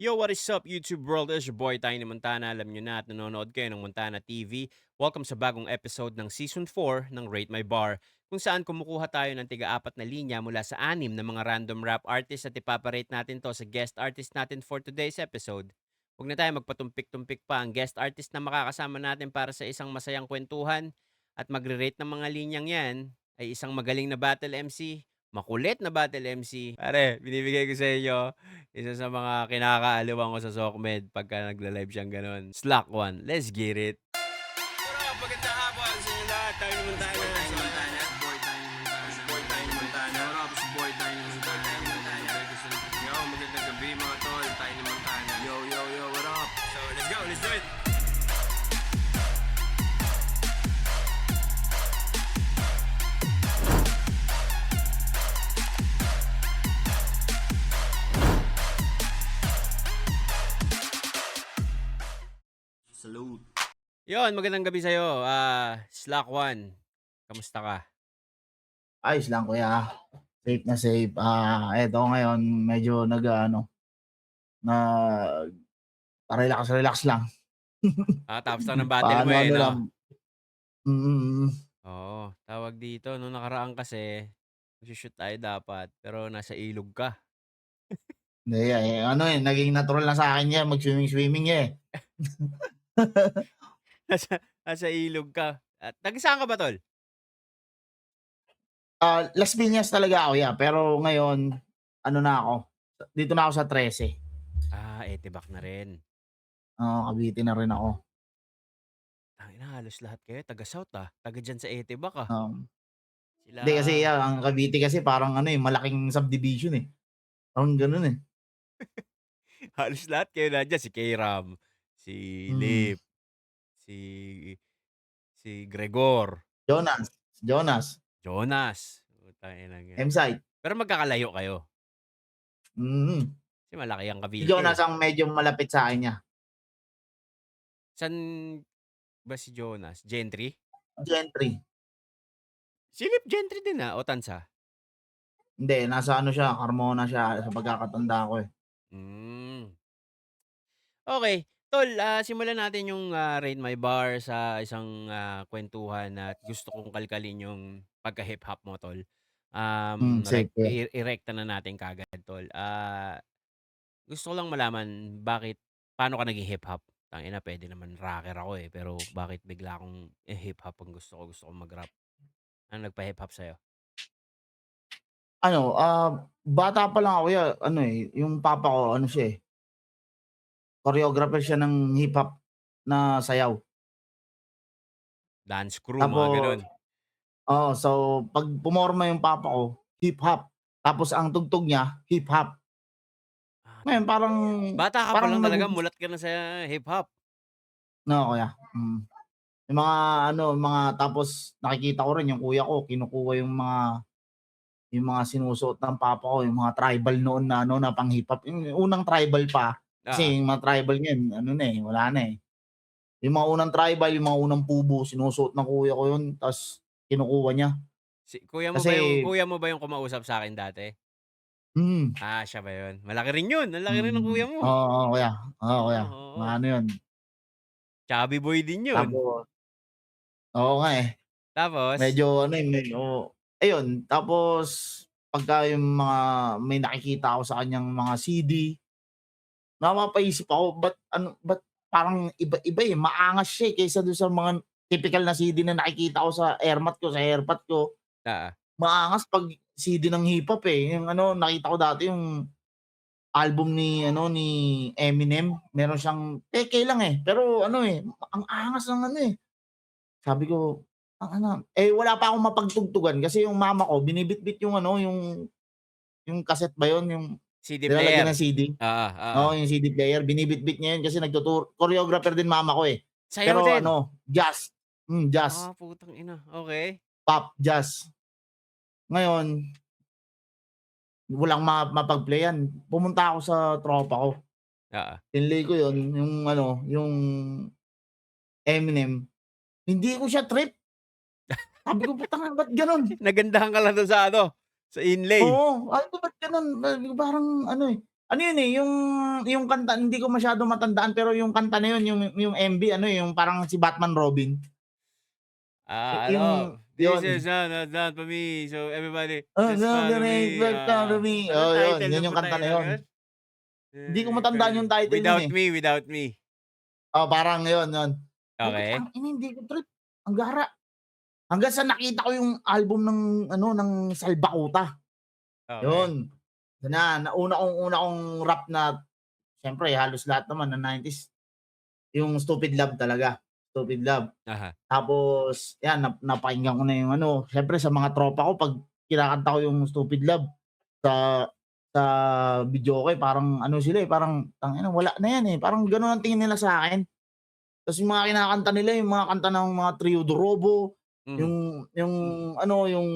Yo, what is up, YouTube world? It's your boy, Tiny Montana. Alam nyo na at nanonood kayo ng Montana TV. Welcome sa bagong episode ng Season 4 ng Rate My Bar, kung saan kumukuha tayo ng tiga-apat na linya mula sa anim na mga random rap artist at ipaparate natin to sa guest artist natin for today's episode. Huwag na tayo magpatumpik-tumpik pa. Ang guest artist na makakasama natin para sa isang masayang kwentuhan at magre-rate ng mga linyang yan ay isang magaling na battle MC, makulit na battle MC. Pare, binibigay ko sa inyo isa sa mga kinakaaliwan ko sa SOCMED pagka nagla-live siyang gano'n, Slack One. Let's get it! Bro, magandang hapon sa inyo lahat. Tayo naman tayo Boy na Tiny Montana. Boy Tiny Montana. Boy Tiny Montana. What up, boy Tiny Montana. Yo, magandang gabi mga tol. Tiny Montana. Yo, yo, yo, what up? So, let's go, let's do it! Salute. Yon, magandang gabi sa'yo, Slack One. Kamusta ka? Ayos lang kuya, safe na safe. Eto ngayon medyo nag-relax lang. Tapos lang ng battle mo Paano-ano lang. no? Mm. Oo, tawag dito, nung nakaraan kasi, magsu-shoot tayo dapat, pero nasa ilog ka. Hindi, naging natural na sa akin 'yan mag-swimming eh. Nasa ilog ka. At taga-saan ka ba, tol? Las Piñas talaga ako, pero ngayon ano na ako, dito na ako sa 13. Etebak na rin. Oo, Cavite na rin ako. Tangina, halos lahat kayo taga-South, taga diyan sa Etebak, Sila Hindi kasi ang Cavite kasi parang malaking subdivision, parang gano'n, eh. halos lahat kayo nandiyan, si Kayram, si Mm. Lip, si Gregor, Jonas, Jonas, putangina nga. M-Site. Pero magkakalayo kayo? Mm. Kasi malaki ang Si Cavite, Jonas ang medyo malapit sa akin niya. Saan ba si Jonas? Gentry? Gentry. Si Lip Gentry din, o Tansa? Hindi, nasa siya, Carmona siya sa pagkakatanda ko, eh. Hmm. Okey. Tol, simulan natin yung, Rate My Bar sa isang, kuwentuhan at gusto kong kalkalin yung pagka-hip-hop mo, tol. Sige. Irekta na natin kaagad, tol. Gusto ko lang malaman paano ka naging hip-hop? Tangina, puwede naman rocker ako, pero bakit bigla akong hip-hop ang gusto ko mag-rap? Ano nagpa-hip-hop sa'yo? Bata pa lang ako yung papa ko siya, choreographer siya ng hip-hop na sayaw. Dance crew, mga gano'n? Tapos so 'pag pumorma yung papa ko, hip-hop, tapos ang tugtog niya, hip-hop. Ngayon parang Bata ka pa parang lang talaga nagugus mulat ka na sa hip-hop? Oo, kuya. Yung mga tapos nakikita ko rin yung kuya ko kinukuha yung mga sinusuot ng papa ko, yung mga tribal noon na pang hip-hop, yung unang tribal pa. Oo. Kasi yung mga tribal ngayon wala na, eh. Yung mga unang tribal, yung mga unang pubo sinusuot ng kuya ko yun ta's kinukuha niya. Kasi Kuya mo ba yung kumausap sa'kin dati? mm, Siya ba yun? Malaki rin yun, ang laki rin ng kuya mo. oo, kuya. Oo, kuya. Oo. Maano yun. Chubby boy din yun. Tapos oo nga, eh. Tapos? Medyo ayun. Tapos pagka yung mga may nakikita ako sa kaniyang mga CD, napapaisip ako ba't parang iba-iba, maangas siya, kaysa dun sa mga tipikal na CD na nakikita ko sa airmat ko, sa airpot ko. Oo. Maangas 'pag CD ng hip-hop, yung nakita ko dati yung album ni Eminem, meron siyang peke lang, pero ang angas ng sabi ko, wala pa akong mapagtugtugan kasi yung mama ko binibitbit yung cassette ba yun, yung CD nilalagyan player? ng CD? Oo, oo. Oo, yung CD player binibitbit niya yun kasi choreographer din mama ko, eh. Sayaw Pero din? jazz, jazz, Putang ina, okey. pop, jazz. Ngayon, walang mapag-playan, pumunta ako sa tropa ko, Oo. tinlay ko yun, yung Eminem, hindi ko siya trip. Sabi ko, "Putang ina, ba't gano'n?" Nagandahan ka lang dun sa sa inlay? Oo, sabi ko, "Ba't gano'n?" Sabi ko parang Ano yun, eh, yung kanta hindi ko masyadong matandaan pero yung kanta na yun yung MV ano, eh, yung parang si Batman Robin. Yung "This yun. is not for me, so everybody Oh, just follow gonna me." welcome to me. Anong Oh, yun. title Yun nun, yung kanta putang na inang yun. yun? Hindi ko matandaan yung title nun, "Without eh. Me, Without Me." Oh, parang yun. Sabi ko, Okey, "Tangina hindi ko trip, ang gara." Hanggang sa nakita ko yung album ng ano, ng Salbakuta, okey. yun. Dun na, una kong rap na siyempre halos lahat naman ng 90s yung Stupid Love talaga, Stupid Love. Aha. Tapos yan napakinggan ko na yung ano, siyempre sa mga tropa ko 'pag kinakanta ko yung Stupid Love sa sa videoke parang ano sila, eh, parang tangina wala na yan, eh, parang gano'n ang tingin nila sa'kin. Tas yung mga kinakanta nila yung mga kanta ng mga Trio Dorobo, Mhm. yung ano, yung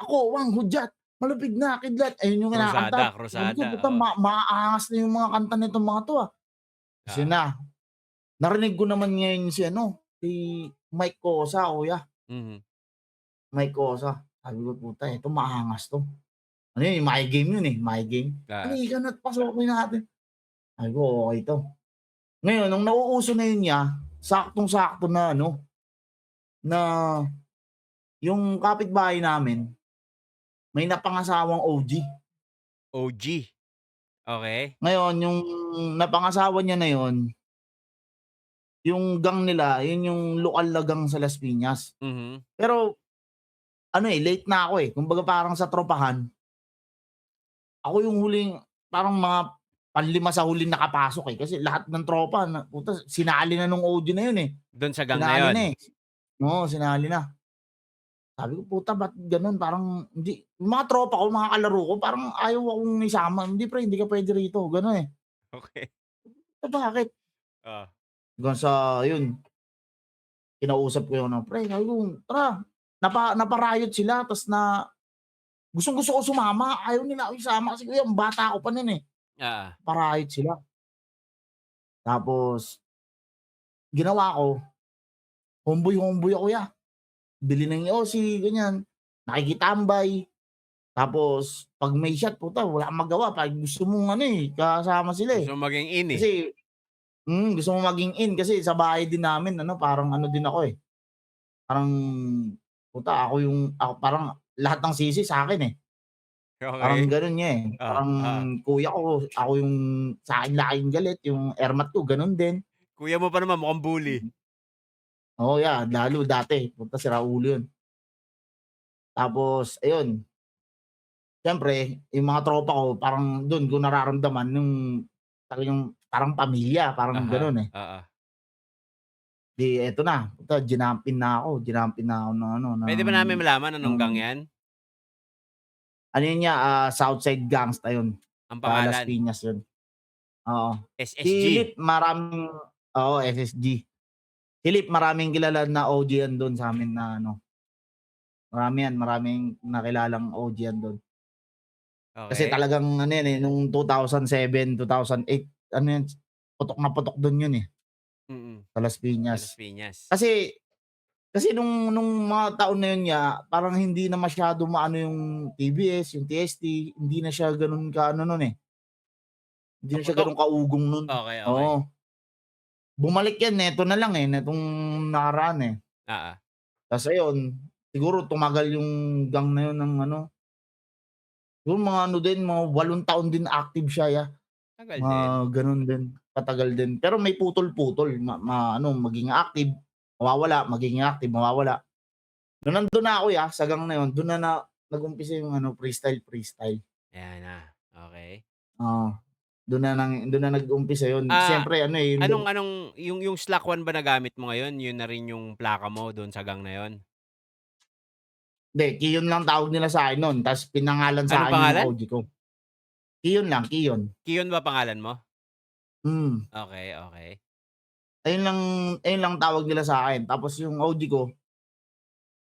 "Ako Wang Hudyat, Malupig na Kidlat," ayun yung Krusada, kinakanta. Sabi ko, krusada, "Puta oo. maaangas na yung mga kanta nitong mga 'to, ah." Tas yun Oo. na, narinig ko naman ngayon si ano, si Mike Cosa, kuya, Mhm. Mike Cosa. Sabi ko, "Puta ito maangas 'to." Ano yun, My Game yun, eh, My Game. Oo. "Halika na't pasukin natin." Sabi ko, "Okey 'to." Ngayon nung nauuso na yun niya, saktong-sakto na ano, na yung kapitbahay namin may napangasawang OG. OG, okey. Ngayon yung napangasawa niya na yun, yung gang nila yun yung lokal na gang sa Las Piñas. Mhm. Pero ano, eh, late na ako, eh, kumbaga parang sa tropahan, ako yung huling parang mga panlima sa huling nakapasok, eh, kasi lahat ng tropa na puta sinali na nung OG na yun, eh, Dun sa gang na sinali yun? na, eh. Oo, sinali na. Sabi ko, "Puta ba't gano'n?" Parang hindi yung mga tropa ko, mga kalaro ko parang ayaw akong isama, "Hindi pre, hindi ka puwede rito." Gano'n, eh. Okey. Bakit? Oh. Hanggang sa yun, kinausap ko yung ano, "Pre," sabi ko, "Tara." Napa-riot sila ta's na gustong-gusto ko sumama, ayaw nila ako isama kasi kuya bata ako pa nun, eh. Oo. Pa-riot sila. Tapos ginawa ko, homeboy ako kuya. Bili ng yosi, ganyan, nakikitambay. Tapos 'pag may shot puta wala kang magawa 'pag gusto mong ano, eh, kasama sila, Gusto eh. mo maging in, eh. Kasi gusto mong maging in kasi sa bahay din namin ano parang ano din ako, eh, parang puta ako parang lahat ng sisi sa'kin, eh. Parang Okey. gano'n niya, eh. Parang Oo. kuya ko, ako yung sa'kin laging galit, yung ermat ko gano'n din. Kuya mo pa naman mukhang bully. Oo, yeah, lalo dati puta sira ulo yun. Tapos ayun, siyempre yung mga tropa ko parang dun ko nararamdaman yung talagang parang pamilya, parang Aha, gano'n, eh. oo. 'Di eto na, puta ginampin na ako ng ano, Puwede ba namin malaman ng anong gang 'yan? ano yun niya, Southside Gangsta yun, Ang sa Las pangalan? Piñas yun, oo. Si SSG? Lip maraming oo, SSG. Si Lip maraming kilala na OG yan dun sa'min na ano, marami yan, maraming nakilalang OG yan dun. Kasi Okey. talagang ano yan, eh, nung 2007, 2008 ano yan, putok na putok dun yun, eh, Mm. sa Las Sa Las Piñas. Piñas. Kasi kasi nung mga taon na yun nga, parang hindi na masyado maano yung TBS, yung TST, hindi na siya gano'n ka-ano nun, eh, hindi na siya Kaputok? gano'n kaugong nun, Okey, okey. oo. Bumalik yan neto na lang, eh, netong nakaraan, eh. Oo. Ta's ayun, siguro tumagal yung gang na yun ng ano, siguro mga ano din, mga 8 taon din active siya, Tagal mga din. gano'n din, katagal din. Pero may putol-putol, ano maging active, mawawala, magiging active, mawawala. Nung nandun na ako, sa gang na yun, dun na nag-umpisa yung ano, freestyle. Ayan na, okey. Oo, dun na nag-umpisa yun. Ah, Siyempre ano, eh, yung anong yung Slack 1 ba na gamit mo ngayon, yun na rin yung plaka mo dun sa gang na yun? hindi, Kiyon lang tawag nila sa'kin nun, ta's pinangalan Anong sa'kin yung pangalan? OG ko. Kiyon lang, Kiyon. Kiyon ba pangalan mo? Hmm, Okey, okey. ayun lang tawag nila sa'kin. Tapos yung OG ko,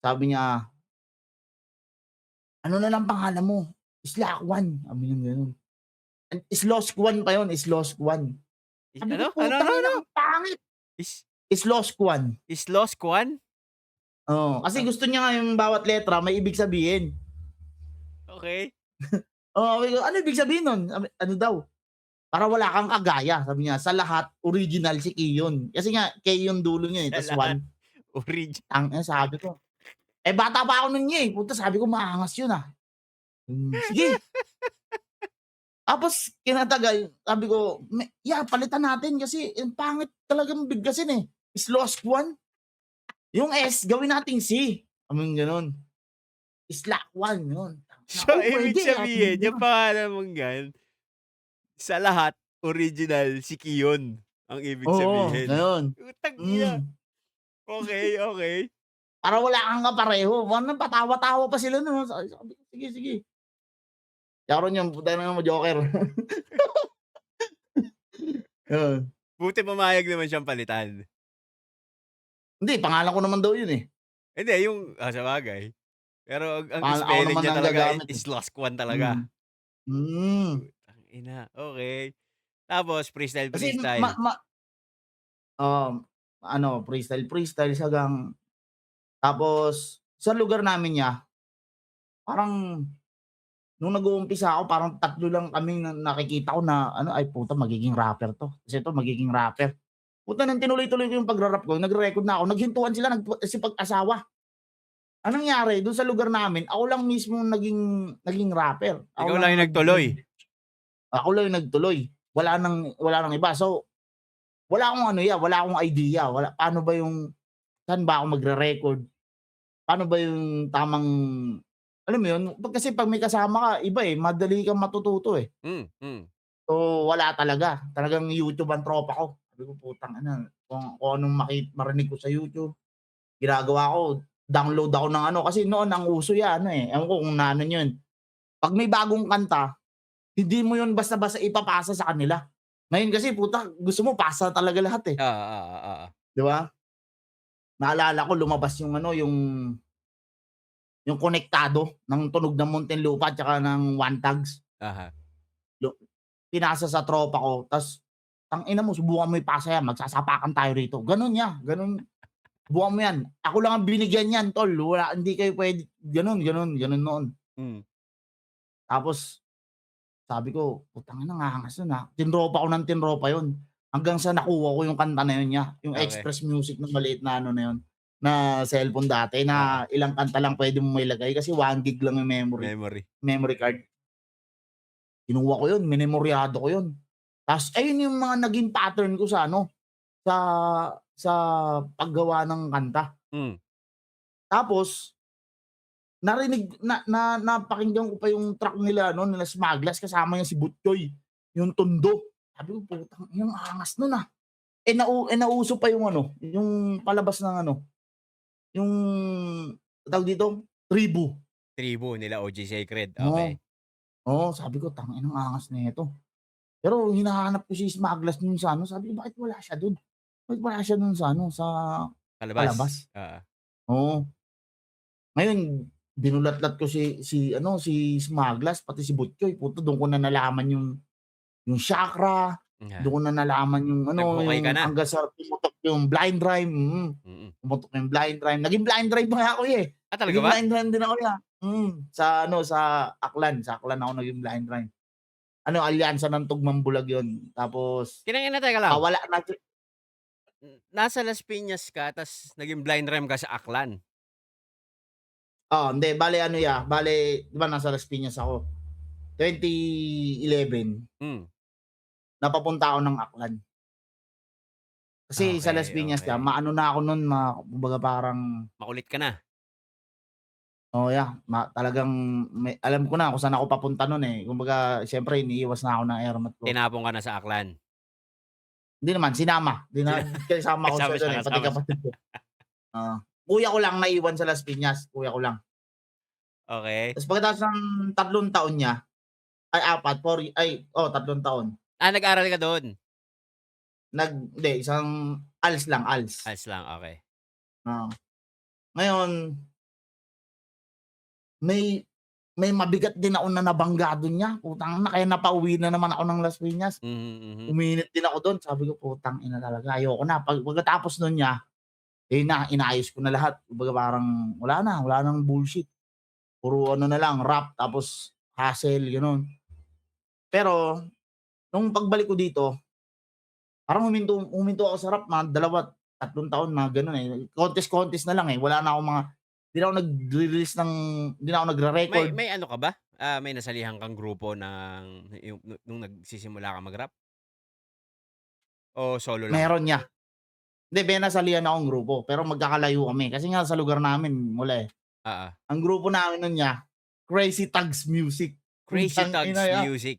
sabi niya, "Ano na lang pangalan mo, Slakwan," sabi niyang gano'n. Sloskwan pa yun, Sloskwan. Sabi ko, Ano? Ano, ano, "Putang ina, ano? ang pangit." Is Sloskwan. Isloskuan? Oo, kasi Ah, gusto niya nga yung bawat letra may ibig sabihin. okey. Oo, sabi ko, "Ano ibig sabihin nun?" Sabi ano daw, para wala kang kagaya, sabi niya, sa lahat original si Kiyon. Kasi nga K yung dulo niya, Sa tas lahat 1, origi tangina sabi ko. Eh, bata pa ako nun niya, puta sabi ko maangas yun, sige. Tapos kinatagal sabi ko, palitan natin kasi ang pangit talagang bigkasin, Slosh 1, yung S gawin nating C, sabing gano'n. Slack 1 yun, tangina, So, ibig puwede, sabihin yung pangalan mong yan, sa lahat original si Kiyon ang ibig oo, sabihin. gano'n. Putang ina. Hmm. Okey, okey. Para wala kang kapareho, patawa-tawa pa sila nun, sabi ko, "Sige, sige." Sharon yun, putang ina mo joker. Yun. Buti pumayag naman siyang palitan. Hindi, pangalan ko naman daw yun, Hindi yung sabagay. Pero ang Ako spelling naman niya ang talaga gagamit, is Losquan talaga. hmm. Hmm. Putang ina, okey. Tapos freestyle, Kasi freestyle. freestyle hanggang tapos sa lugar namin niya, parang nung nag-uumpisa ako parang 3 lang kaming nakikita ko na ano, "Ay puta magiging rapper 'to, kasi ito magiging rapper." Puta nung tinuloy-tuloy ko yung pagra-rap ko, nagre-record na ako, naghintuan sila nagsipag-asawa. Anong nangyari dun sa lugar namin, ako lang mismo naging rapper. Ako Ikaw lang lang yung nag nagtuloy. nag ako lang yung nagtuloy, wala ng iba. So, wala akong wala akong idea, paano ba yung saan ba ako magre-record, paano ba yung tamang alam mo yun, kasi 'pag may kasama ka iba, madali kang matututo, eh. Hmm. So, wala talaga, talagang YouTube ang tropa ko. Sabi ko, "Putang ina, kung anong marinig ko sa YouTube, ginagawa ko, download ako ng kasi noon ang uso ewan ko kung naano niyo yun, 'pag may bagong kanta, hindi mo yun basta-basta ipapasa sa kanila. Ngayon kasi puta gusto mo pasa talaga lahat, Oo. 'di ba? Naalala ko lumabas yung konektado ng Tunog ng Muntinlupa at saka ng One Tags. Aha. Lu Pinasa sa tropa ko ta's, "Tangina mo subukan mo ipasa yan magsasapakan tayo rito." Gano'n niya, gano'n. "Subukan mo yan, ako lang ang binigyan niyan tol, hindi kayo puwede." Gano'n noon. Hmm. Tapos sabi ko, "Putang ina ang angas nun, Tinropa ko ng tinropa yun, hanggang sa nakuha ko yung kanta na yun niya, yung Okey. Express Music na maliit na na yun, na cellphone dati Oo, na ilang kanta lang puwede mong mailagay kasi 1 gig lang yung memory. memory card. Kinuha ko yun, minemoryado ko yun. Ta's ayun yung mga naging pattern ko sa sa sa paggawa ng kanta. Hmm. Tapos narinig napakinggan ko pa yung track nila Smugglerz kasama yung si Butchoy, yung Tondo. Sabi ko, "Putang ina ang angas nun, nauso pa yung yung palabas ng yung tawag dito, Tribu. Tribu nila OG Sacred, Oo, okey. oo, sabi ko, "Tangina ang angas nito." Pero hinahanap ko si Smugglerz nun sa sabi ko, "Bakit wala siya dun? Bakit wala siya dun sa sa Palabas, palabas?" oo. Oo. Ngayon binulatlat ko si Smugglerz pati si Butchoy, puta dun ko na nalaman yung Chakra, Yeah. dun ko na nalaman yung Nag-hukay ka yung na? hanggang sa pumutok yung Blind Rhyme, Mm. pumutok yung Blind Rhyme. Naging Blind Rhyme pa nga ako, Talaga naging ba? Blind Rhyme din ako, sa Aklan ako naging Blind Rhyme. Alyansa ng Tugmang Bulag yun, tapos Kinangina, teka lang, wala na nasa Las Piñas ka ta's naging blind rhyme ka sa Aklan? hindi bale bale 'di ba nasa Las Piñas ako, 2011 Hmm. napapunta ako ng Aklan. Kasi sa Las Okey, Piñas okey. maano na ako nun kumbaga parang Makulit ka na? talagang alam ko na kung saan ako papunta nun, kumbaga siyempre iniiwas na ako ng ermat ko. Tinapon ka na sa Aklan? Hindi naman sinama, Sina kasama ko kasama siya siya, dun, pati kasama siya. kapatid ko. Oo, kuya ko lang naiwan sa Las Piñas, kuya ko lang. Okey. Tas pagkatapos ng 3 taon niya, ay 4, 3 taon. Nag-aral ka dun? Hindi, isang ALS lang, ALS. ALS lang, okey. Oo. Ngayon, may mabigat din ako na nabangga dun niya, putang ina, kaya napauwi na naman ako ng Las Piñas. Mhm. Uminit din ako dun, sabi ko, "Putang ina talaga, ayoko na." Pagkatapos nun inayos ko na lahat. Kumbaga parang wala ng bullshit. Puro na lang rap tapos hustle, gano'n. Pero nung pagbalik ko dito, parang huminto ako sa rap mga 2, 3 taon mga gano'n, eh. Contest na lang, eh, wala na akong mga hindi na ako nagre-release ng hindi na ako May nagre-record. may ano ka ba? May nasalihan kang grupo ng yung nung nagsisimula ka mag-rap o solo lang? Meron niya. Hindi, may nasalihan akong grupo, pero magkakalayo kami kasi nga sa lugar namin wala, eh. Oo. Ang grupo namin nun Crazy Thugs Music. Crazy Putang ina Thugs ya, Music,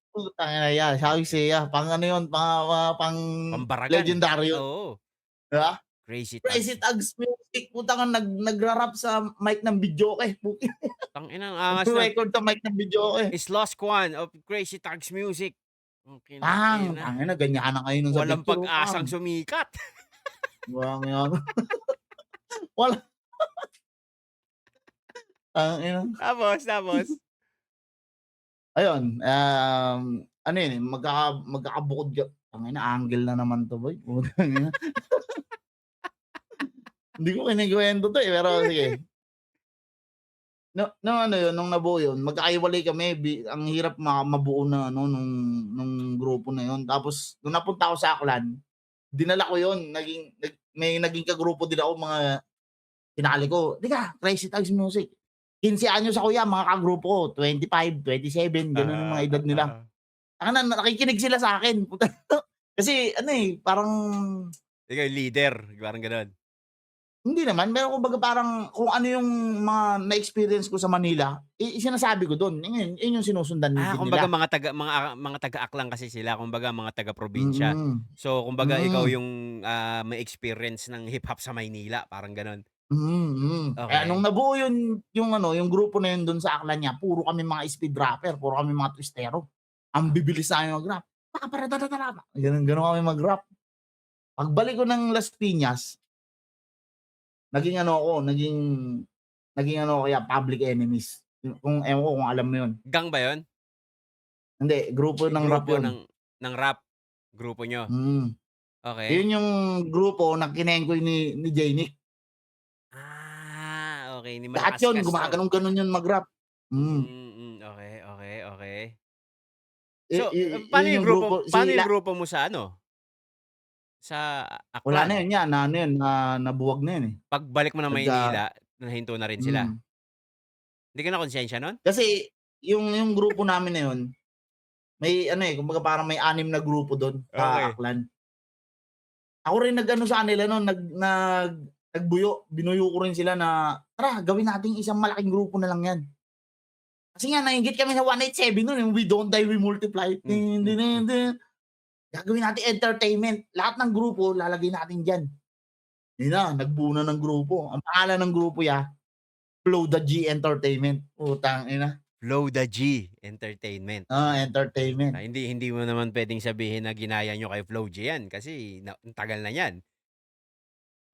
putang ina ya, sabi sa'yo pang ano yun, pang Pambaragan. legendaryo, Oo, 'di ba? Crazy Thugs. Crazy Thugs Music, putang nagra-rap sa mic ng videoke, Tangina ang angas nun. nagre-record sa mic ng videoke. Is Lost Kwan of Crazy Thugs Music. Putang ina. Tangina ganyan na ngayon nun sa Walang picture, pag-asang sumikat. walang yan. Wala, tangina. Tapos? Ayun, ano yun, eh, magkakabukod tangina angle na naman 'to boy, putang ina. Hindi ko kinukuwento 'to, eh, pero sige. Nung ano yun, nung nabuo yun, magkakahiwalay kami ang hirap mabuo na ano nung grupo na yun. Tapos nung napunta ako sa Aklan, dinala ko yun, may naging kagrupo din ako mga tinali ko, "Halika, Crazy Thugs Music." 15 anyos ako yan, mga kagrupo ko 25, 27 gano'n yung mga edad nila. Oo. Nakikinig sila sa'kin kasi ano, eh, parang Ikaw yung leader, parang gano'n. hindi naman, pero kumbaga parang kung ano yung mga na-experience ko sa Manila, sinasabi ko dun, yun yung sinusundan din Kumbaga nila. mga taga-Aklan kasi sila, kumbaga mga taga-probinsya. Mm, So, kumbaga ikaw mm, yung, may experience ng hip-hop sa Maynila, parang gano'n. Kaya nung Okey. nabuo yung ano, yung grupo na yun dun sa Aklan niya, puro kami mga speed rapper, puro kami mga twistero. Ang bibilis namin mag-rap, gano'n kami mag-rap. Pagbalik ko ng Las Piñas, naging ano ako, naging ano ako kaya Public Enemies. Kung ewan ko kung alam mo yun. Gang ba 'yun? Hindi, grupo ng rap Grupo yun. ng rap, grupo niyo? Mm. Okey. Yun yung grupo na kinengkoy ni J-Nick. Okey, ni Lahat Malakas yun Castro. gumaganon-ganon yun mag-rap. Hmm. Okey. Y So, y yun yung grupo paano yung grupo mo sa ano, sa wala na Aklan? yun yan, na ano yun, nabuwag na yun, eh. Pagbalik mo ng Nagka Maynila, nahinto na rin sila? hmm. Hindi ka nakonsensya nun? Kasi yung grupo namin na yun, may ano, eh, kumbaga parang may 6 na grupo dun sa Okey. Aklan. Ako rin nag-ano sa kanila nun, nagbuyo, binuyo ko rin sila na, "Tara gawin nating isang malaking grupo na lang yan." Kasi nga nainggit kami sa 187 nun, yung "We don't die, we multiply." Hmm. Gagawin nating entertainment, lahat ng grupo lalagay natin diyan. Yun na, nagbuo na ng grupo. Ang pangalan ng grupo Flow the G Entertainment, putang ina. Flow the G Entertainment. Entertainment. Hindi mo naman puwedeng sabihin na ginaya niyo kay Flow G 'yan kasi ang tagal na niyan.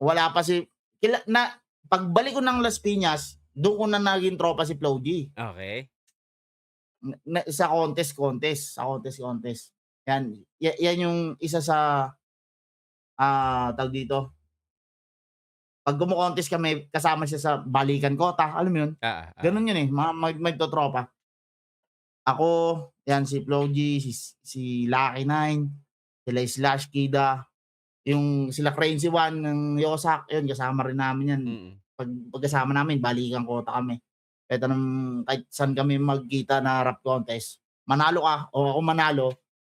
Wala pa si pagbalik ko ng Las Piñas, dun ko na naging tropa si Flow G. Okey. Sa contest. Yan yung isa sa, tawag dito, 'pag kumo-contest kami kasama siya sa balikan kota, alam mo yun? Oo. Ganun yun, eh, mga magtotropa. Ako, yan si Flow G, si Lucky 9, sila Slash Kida, yung sila Crazy One ng Yosak, yun kasama rin namin yan. Mm. Pagkasama namin balikan kota kami. Kahit saan kami magkita na rap contest, manalo ka o ako manalo,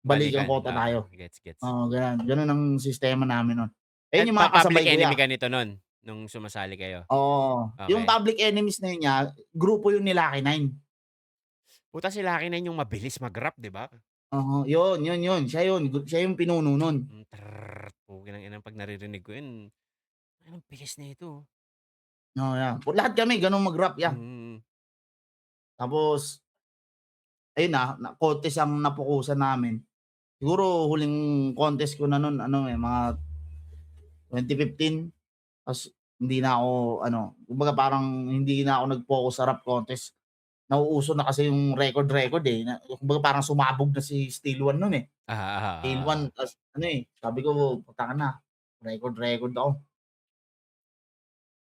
balikan Balikan, kota tayo. gets. Oo, gano'n ang sistema namin nun. At Ayun yung mga public kasabay ko, enemy ka nito nun, nung sumasali kayo? oo. Yung Okey. Public Enemies na yun grupo yun ni Lucky 9. Puta si Lucky 9 yung mabilis mag-rap, 'di ba? Oo, yun, siya yung pinuno nun. Putang ina 'pag naririnig ko yun, anong bilis nito. Oo, lahat kami gano'n mag-rap, Mm. Tapos ayun na contest ang napukusan namin. Siguro huling contest ko na nun ano, mga 2015, ta's hindi na ako ano, kumbaga parang hindi na ako nag-focus sa rap contest. Nauuso na kasi yung record, eh, na kumbaga parang sumabog na si Steel One nun, eh. Steel One Oo. ta's ano, eh, sabi ko, "Putang ina, record ako."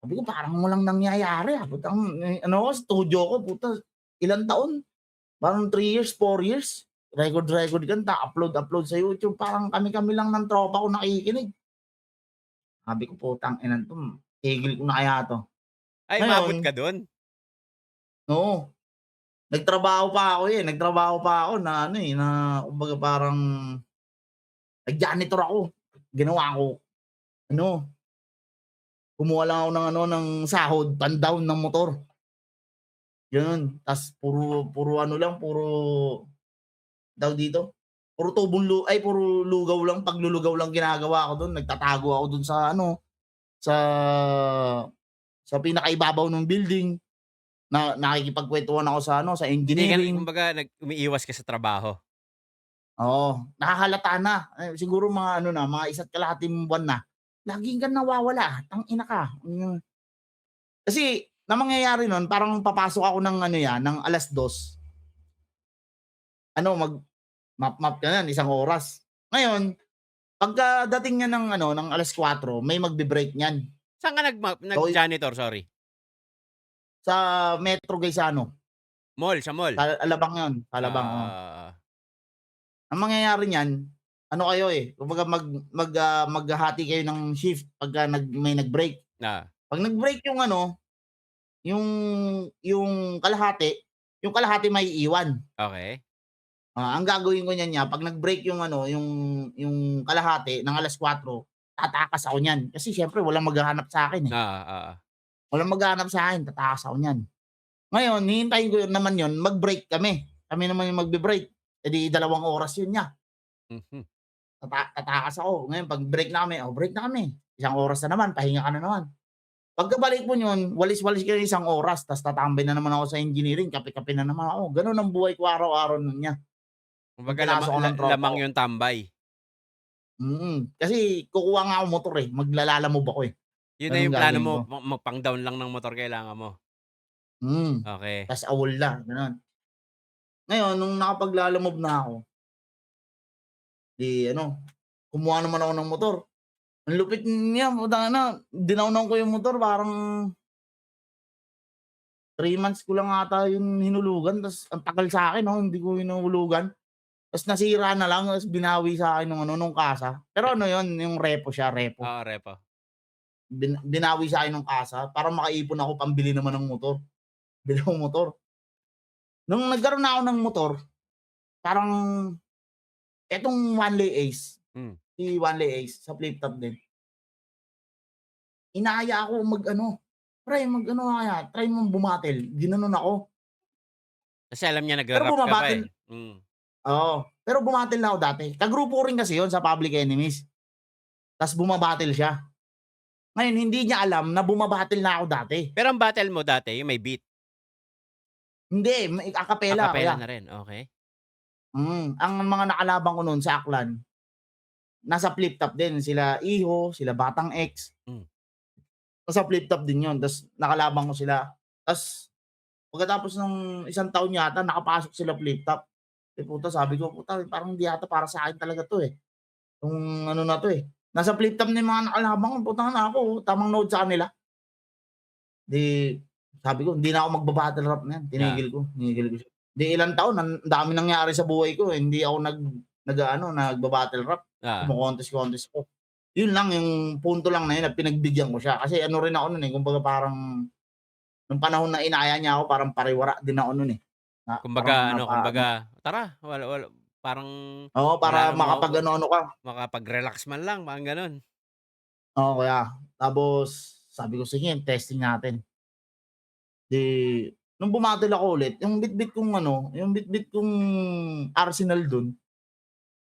Sabi ko, "Parang walang nangyayari, putang ano ako studio ko puta ilang taon, parang 3 years, 4 years." record kanta, upload sa YouTube, parang kami-kami lang ng tropa ko nakikinig. Sabi ko, "Putang ina 'to, tigil ko na kaya 'to." Ay, umabot Ngayon ka dun? oo, nagtrabaho pa ako na ano, na kumbaga parang nag-janitor ako. Ginawa ko ano, kumuha lang ako ng ano, ng sahod, pan-down ng motor, gano'n. Ta's puro puro ano lang, tawag dito, puro lugaw lang, paglulugaw lang ginagawa ko do'n. Nagtatago ako do'n sa ano, sa pinakaibabaw ng building, nakikipagkuwentuhan ako sa ano, sa Hindi ka engineering. kumbaga umiiwas ka sa trabaho? Oo, nakahalata na, siguro mga ano na, mga isa't kalahating buwan na, lagi kang nawawala, tangina ka, Kasi ang mangyayari nun parang papasok ako ng ano 'yan, ng 2:00, ano map-map ka na isang oras. Ngayon, pagkadating niya ng ano, ng 4:00 may magbe-break niyan. Saan ka So, nag-janitor, sorry? sa Metro Gaisano, Mall, sa mall? sa Alabang 'yun, sa Alabang, oo. Oo. Ang mangyayari niyan, ano kayo, kumbaga maghahati kayo ng shift pagka may nag-break. Ah, 'Pag nag-break yung ano, yung yung kalahati maiiwan. okey. Ang gagawin ko niyan 'pag nag-break yung ano, yung kalahati ng 4:00, tatakas ako niyan. Kasi siyempre walang maghahanap sa'kin, Oo, oo. Walang maghahanap sa'kin, tatakas ako niyan. Ngayon hihintayin ko naman yun mag-break kami. Kami naman yung magbe-break, eh, di 2 oras yun niya. Mhm. Tatakas ako. Ngayon 'pag break na kami, break na kami. Isang oras na naman, pahinga ka na naman. Pagkabalik mo niyon, walis-walis ka ng isang oras, ta's tatambay na naman ako sa engineering, kape-kape na naman ako. Gano'n ang buhay ko araw-araw nun niya, nung Kumbaga pinasok ko ng tropa lamang ko. yung tambay. Kasi kukuha nga akong motor, maglalalamove ako, Yun na gano'n yung plano gagawin mo, ko. pang-down lang ng motor kailangan mo? Mm, Okey. ta's awol na, gano'n. Ngayon nung nakapaglalamove na ako, 'di ano, kumuha naman ako ng motor. Ang lupit niya, putang ina, dinownan ko yung motor parang 3 months ko lang ata yun hinulugan, ta's ang tagal sa'kin, hindi ko hinuhulugan. Ta's nasira na lang, ta's binawi sa'kin nung ano, nung kasa. Pero ano yun, yung repo siya, repo. Oo, repo. Binawi sa'kin nung kasa para makaipon ako pambili naman ng motor, bili akong motor. Nung nagkaroon na ako ng motor, parang etong Wanley Ace, Hmm. si Wanley Ace sa flip top din, inaaya ako mag-ano, "Pre mag-ano ka kaya, try mong bumatil." Ginanon ako. Kasi alam niya Pero nagra-rap ka pa, bumabatil eh. Oo, pero bumatil na ako dati. Kagrupo ko rin kasi yun sa Public Enemies, ta's bumabatil siya. Ngayon hindi niya alam na bumabatil na ako dati. Pero ang battle mo dati yung may beat, Hindi, may akapela acapella kuya. na rin, okey. Ang mga nakalaban ko nun sa Aklan, nasa flip top din, sila Iho, sila Batang X, Hmm. nasa flip top din yun, ta's nakalaban ko sila. Ta's pagkatapos ng isang taon yata nakapasok sila flip top. Puta sabi ko, "Puta parang hindi yata para sa'kin talaga 'to, 'tong ano na 'to, Nasa flip top na yung mga nakalaban ko, putang ina ako tamang nod sa kanila." 'Di sabi ko, "Hindi na ako magba-battle rap na 'yan." Ah, Tinigil ko siya. 'Di ilang taon ang dami nangyari sa buhay ko, hindi ako nag-aano, nagba-battle rap, oo. kumo-contest ako. 'Yun lang yung punto lang na 'yun na pinagbigyan ko siya, kasi ano rin ako nun, kumbaga parang nung panahon na inaaya niya ako parang pariwara din ako nun, na parang Kumbaga ano, napa-ano "Tara, wala parang oo, para wala namang makapag-ano-ano ka. makapag-relax man lang." Parang gano'n. Oo, kaya tapos sabi ko, "Sige testing natin." 'Di nung bumattle ako ulit, yung bitbit kong arsenal dun,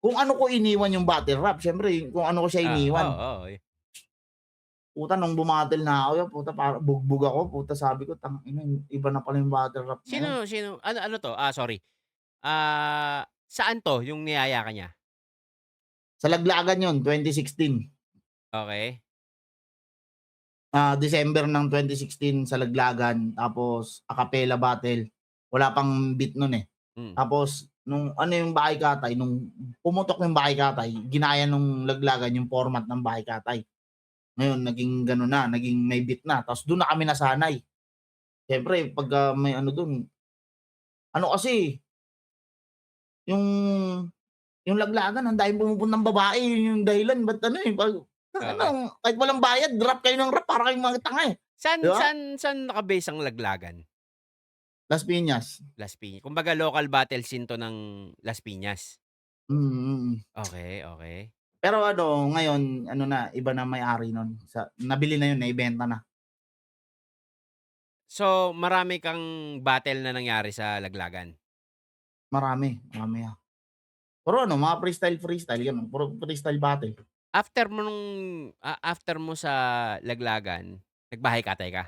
kung ano ko iniwan yung battle rap, siyempre kung ano ko siya Oo, iniwan. oo. Puta nung bumattle na ako, puta parang bugbog ako, puta sabi ko, "Tangina iba na pala yung battle rap ngayon." Sino ano 'to, sorry, saan 'to yung niyaya ka niya? Sa Laglagan yun, 2016. Okey. December ng 2016 sa Laglagan, tapos acapella battle. Wala pang beat nun, Hmm. Tapos nung ano yung Bahay Katay, nung pumutok yung Bahay Katay, ginaya nung Laglagan yung format ng Bahay Katay. Ngayon naging gano'n na, naging may beat na, tapos dun na kami nasanay. Siyempre pagka may ano dun, ano kasi, yung yung laglagan ang daming pumupuntang babae, yun yung dahilan ba't ano, eh, 'pag Okay. kahit walang bayad rap kayo ng rap para kayong mga tanga, eh, Saan 'di ba? saan saan naka-base ang Laglagan? Las Piñas. Las Piñas. Kumbaga local battle scene 'to ng Las Piñas. Mm. Okey, okey. Pero ano, ngayon ano na, iba na may-ari nun nabili na yun, naibenta na. So, marami kang battle na nangyari sa Laglagan? Marami, puro ano, mga freestyle gano'n, puro freestyle battle. After mo sa Laglagan, nagbahay-katay ka?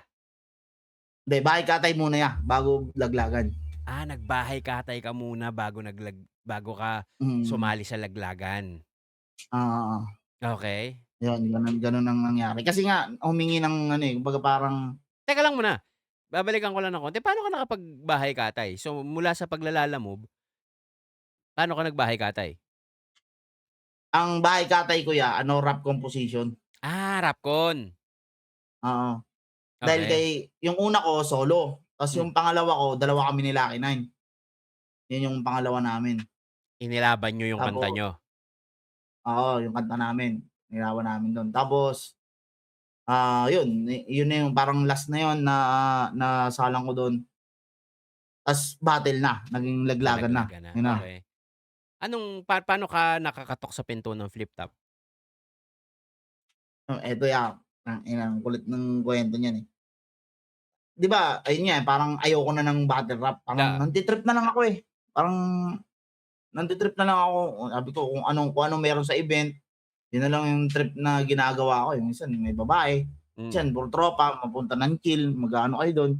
Hindi, bahay-katay muna bago laglagan. Nagbahay-katay ka muna bago ka Mm. sumali sa Laglagan. Oo, Okey. yun gano'n ang nangyari. Kasi nga humingi ng ano, eh, kumbaga parang Teka lang muna, babalikan ko lang ng konti. Paano ka nakapagbahay-katay? So, mula sa paglalalamove, paano ka nagbahay-katay? ang bahay-katay ko ano, rap composition. Rapcon. Oo, dahil Okey. yung una ko solo, ta's Hmm, yung pangalawa ko dalawa kami ni Lucky 9. Yun yung pangalawa namin. inilaban niyo yung kanta Tapos niyo? oo, yung kanta namin, nilalaban namin dun. Tapos, yun na yung parang last na yun na nasalang ko dun. Ta's battle na, naging laglagan na, Nalaglagan na, yun na. okey. Paano ka nakakatok sa pinto ng flip top? Eto tangina ang kulit ng kuwento niyan, eh. 'Di ba, ayun nga, parang ayoko na ng battle rap, parang Oo, nanti-trip na lang ako, eh. Parang nanti-trip na lang ako, sabi ko kung anong meron sa event, yun na lang yung trip na ginagawa ko, eh. Minsan may babae, mm. minsan puro tropa, mapunta ng chill, mag-aano kayo dun.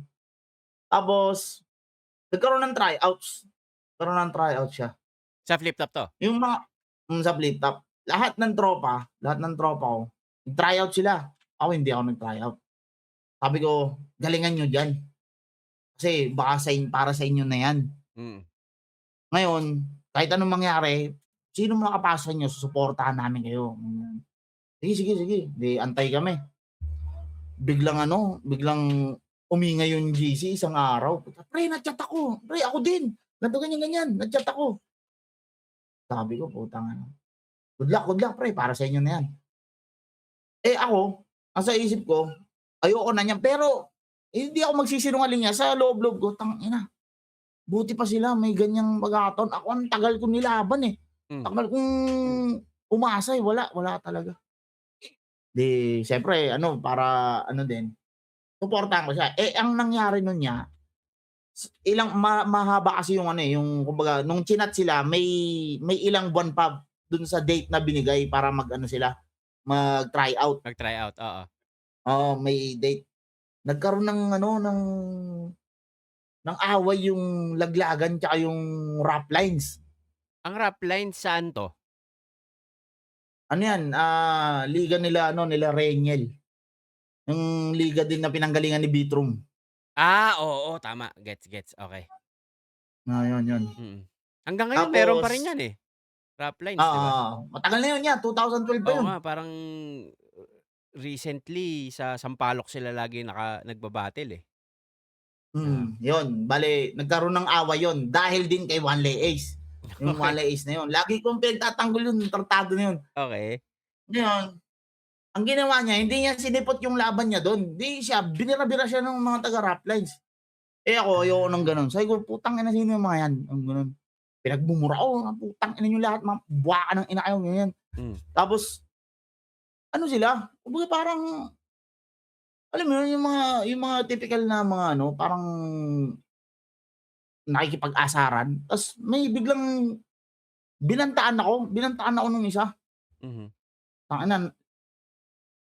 Tapos nagkaroon ng tryouts siya. Sa flip top 'to? Yung mga sa flip top, lahat ng tropa ko, nag-tryout sila. Ako hindi ako nag-tryout. Sabi ko, "Galingan niyo diyan, kasi baka para sa inyo na 'yan. Mm. Ngayon, kahit anong mangyari, sino makapasa sa inyo susuportahan namin kayo." Ganyan. "Sige, sige, sige." 'Di antay kami. Biglang umingay yung GC isang araw, "Pre, na-chat ako. Pre, ako din. Ganito, ganyan, ganyan. Na-chat ako." Sabi ko, "Putang ina. Good luck pre, para sa inyo na 'yan." Ako, nasa isip ko, ayoko na niyan, pero hindi ako magsisinungaling niyan, sa loob-loob ko, tangina, buti pa sila may ganiyang pagkakataon. Ako ang tagal kong nilaban, eh. Hmm. Tagal kong umasa, eh, wala talaga. 'Di siyempre ano, para ano din, suportahan ko siya. Ang nangyari nun mahaba kasi yung ano, eh, yung kumbaga nung chinat sila may ilang buwan pa dun sa date na binigay para mag-ano sila, mag-tryout. Nag-tryout, oo. Oo, may date. Nagkaroon ng ano, ng away yung laglagan tsaka yung rap lines. Ang rap line saan 'to? Ano yan, liga nila ano, nila Renyel. Yung liga din na pinanggalingan ni Bitrom. Oo, tama. Gets, gets, okey. Yun. Mm. Hanggang ngayon meron pa rin Tapos 'yan, eh, rap lines, 'di ba? matagal na yun 2012 pa Oo yun. nga, parang recently sa Sampaloc sila lagi nagba-battle, eh. Oo. Yun. Bale nagkaroon ng away yun dahil din kay Wanley Ace. Yung Okey, Wanley Ace na yun, lagi kong pinagtatanggol yun, tartado na yun. okey. Ngayon, ang ginawa niya, hindi niya sinipot yung laban niya dun, 'di siya binira-bira siya ng mga taga Raplines. Ako ayoko ng Ah, gano'n, sabi ko, "Putang ina, sino yung mga 'yan?" Yung gano'n. Pinagmumura ko, "Putang ina niyo lahat, mga buwaka ng ina kayo," ganyan. hmm. Tapos ano sila, kumbaga parang alam mo yun, yung mga tipikal na mga ano, parang nakikipag-asaran, ta's may biglang binantaan ako nung isa. Mhm. Tangina,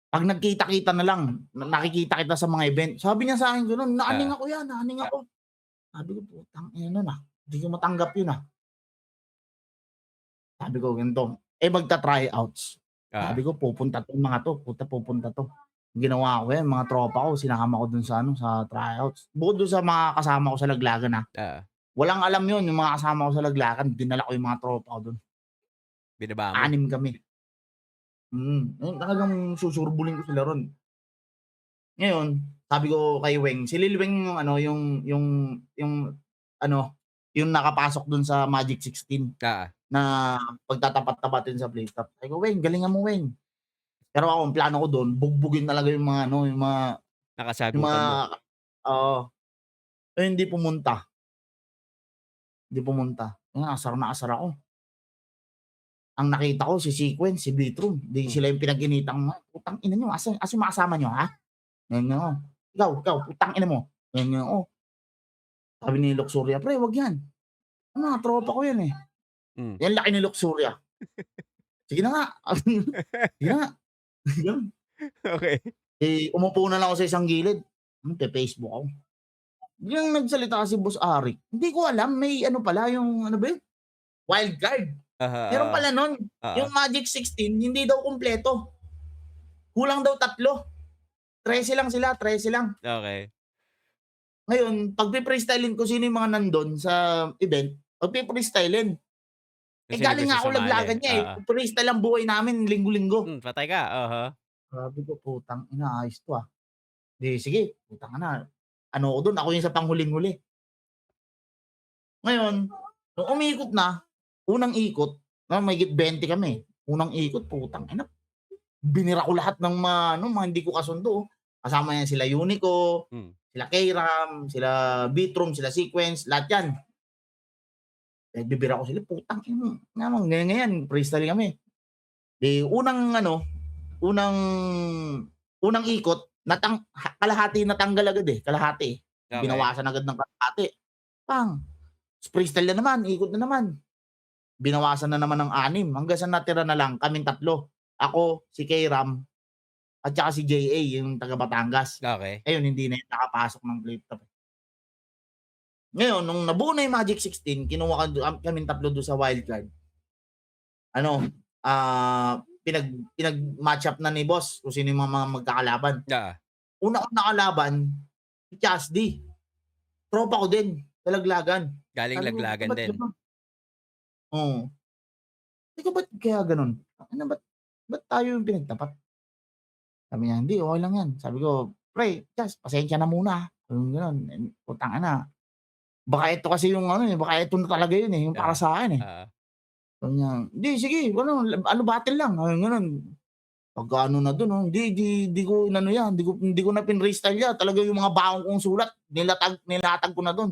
'pag nagkita-kita na lang, nakikita kita sa mga event. Sabi niya sa'kin gano'n, Oo, naaning ako 'yan, naaning ako. Sabi ko, "Putang ina nun, hindi ko matanggap yun, Sabi ko ganito, magta-tryouts. oo. Sabi ko pupunta 'tong mga 'to, pupunta 'to. Ginawa ko 'yan, mga tropa ko sinama ko dun sa ano, sa tryouts. Bukod dun sa mga kasama ko sa laglagan, Oo. walang alam yun yung mga kasama ko sa laglagan, dinala ko yung mga tropa ko dun, Binaba mo? 6 kami. Yung talagang susurbulin ko sila ron. Ngayon, sabi ko kay Weng, si Lil Weng yung ano, yung ano, yung nakapasok dun sa Magic 16 Oo. na pagtatapat-tapatin sa plate top. Sabi ko, "Weng, galingan mo, Weng." Pero ako ang plano ko dun bugbugin talaga yung mga ano, yung Nakasagutan mga mo. oo. Eh, hindi pumunta, hindi pumunta. Nga asar na asar ako. Ang nakita ko si Sequence, si Bitrum, 'di Hmm. sila yung pinag-initang "Putang ina niyo, asan yung mga kasama niyo, ha?" Ganyan ako. Ikaw, putang ina mo." Ganyan ako. Sabi ni Luxuria, "Pre, wag yan. Ano, tropa ko yan, eh." Hmm. Yan laki ni Luxuria. "Sige na nga." Sige na nga. Gano'n. Okey. Eh, umupo na lang ako sa isang gilid, Facebook ako. Biglang nagsalita si Boss Arik, hindi ko alam may ano pala yung ano ba yun, wild card. Aha, Meron oo. pala nun, Oo. yung Magic 16 hindi daw kumpleto, kulang daw 3, 13 lang sila, 13 lang. Okey. Ngayon pagpe-freestylin ko sino yung mga nandun sa event, pagpe-freestylin. Kung Eh, sino galing gusto nga ako sumali, laglagan niya, eh, oo. freestyle ang buhay namin linggo-linggo. Patay ka, oho. Sabi ko, "Putang ina, ayos 'to, ah." 'Di sige, putang ina, ano ako dun, ako yung sa panghuling-huli. Ngayon, nung umikot na, unang ikot, mahigit 20 kami, unang ikot putang ina, binira ko lahat ng mga hindi ko kasundo, oh. Kasama yan sila Unico, Hmm. sila Kram, sila Bitrum, sila Sequence, lahat yan. Pinagbibira ko sila, putang ina naman ganyan, freestyle kami. Unang unang ikot kalahati natanggal agad, eh, kalahati, eh. Okey. Binawasan agad ng kalahati, pang, freestyle na naman, ikot na naman. Binawasan na naman ng 6 hanggang sa natira na lang kaming 3. Ako, si Kram, at saka si JA yung taga Batangas. Okey. Ayun hindi na yun nakapasok ng flip top. Ngayon nung nabuo na yung Magic 16 kinuha kaming 3 dun sa wildcard. Ano, pinag-match up na ni boss kung sino yung mga magkakalaban. Oo. Una kong nakalaban, si Chasdy, tropa ko din sa laglagan. Galing Sabi ko, laglagan ba't din. gano'n? Oo. Sabi ko, ba't kaya gano'n? Ano ba't tayo yung pinagtapat? Sabi niya, "Hindi, okey lang yan." Sabi ko, "Pre, Chas, pasensya na muna, yung gano'n, putang ina, baka ito kasi yung ano, eh, baka ito na talaga yun, eh, yung para Oo. sa'kin, eh." Oo. Sabi niya, "Hindi, sige ano battle lang." Sabi gano'n. Pagka ano na dun, di ko inano yan, hindi ko na pinrestyle yan, talagang yung mga baon kong sulat nilatag ko na dun.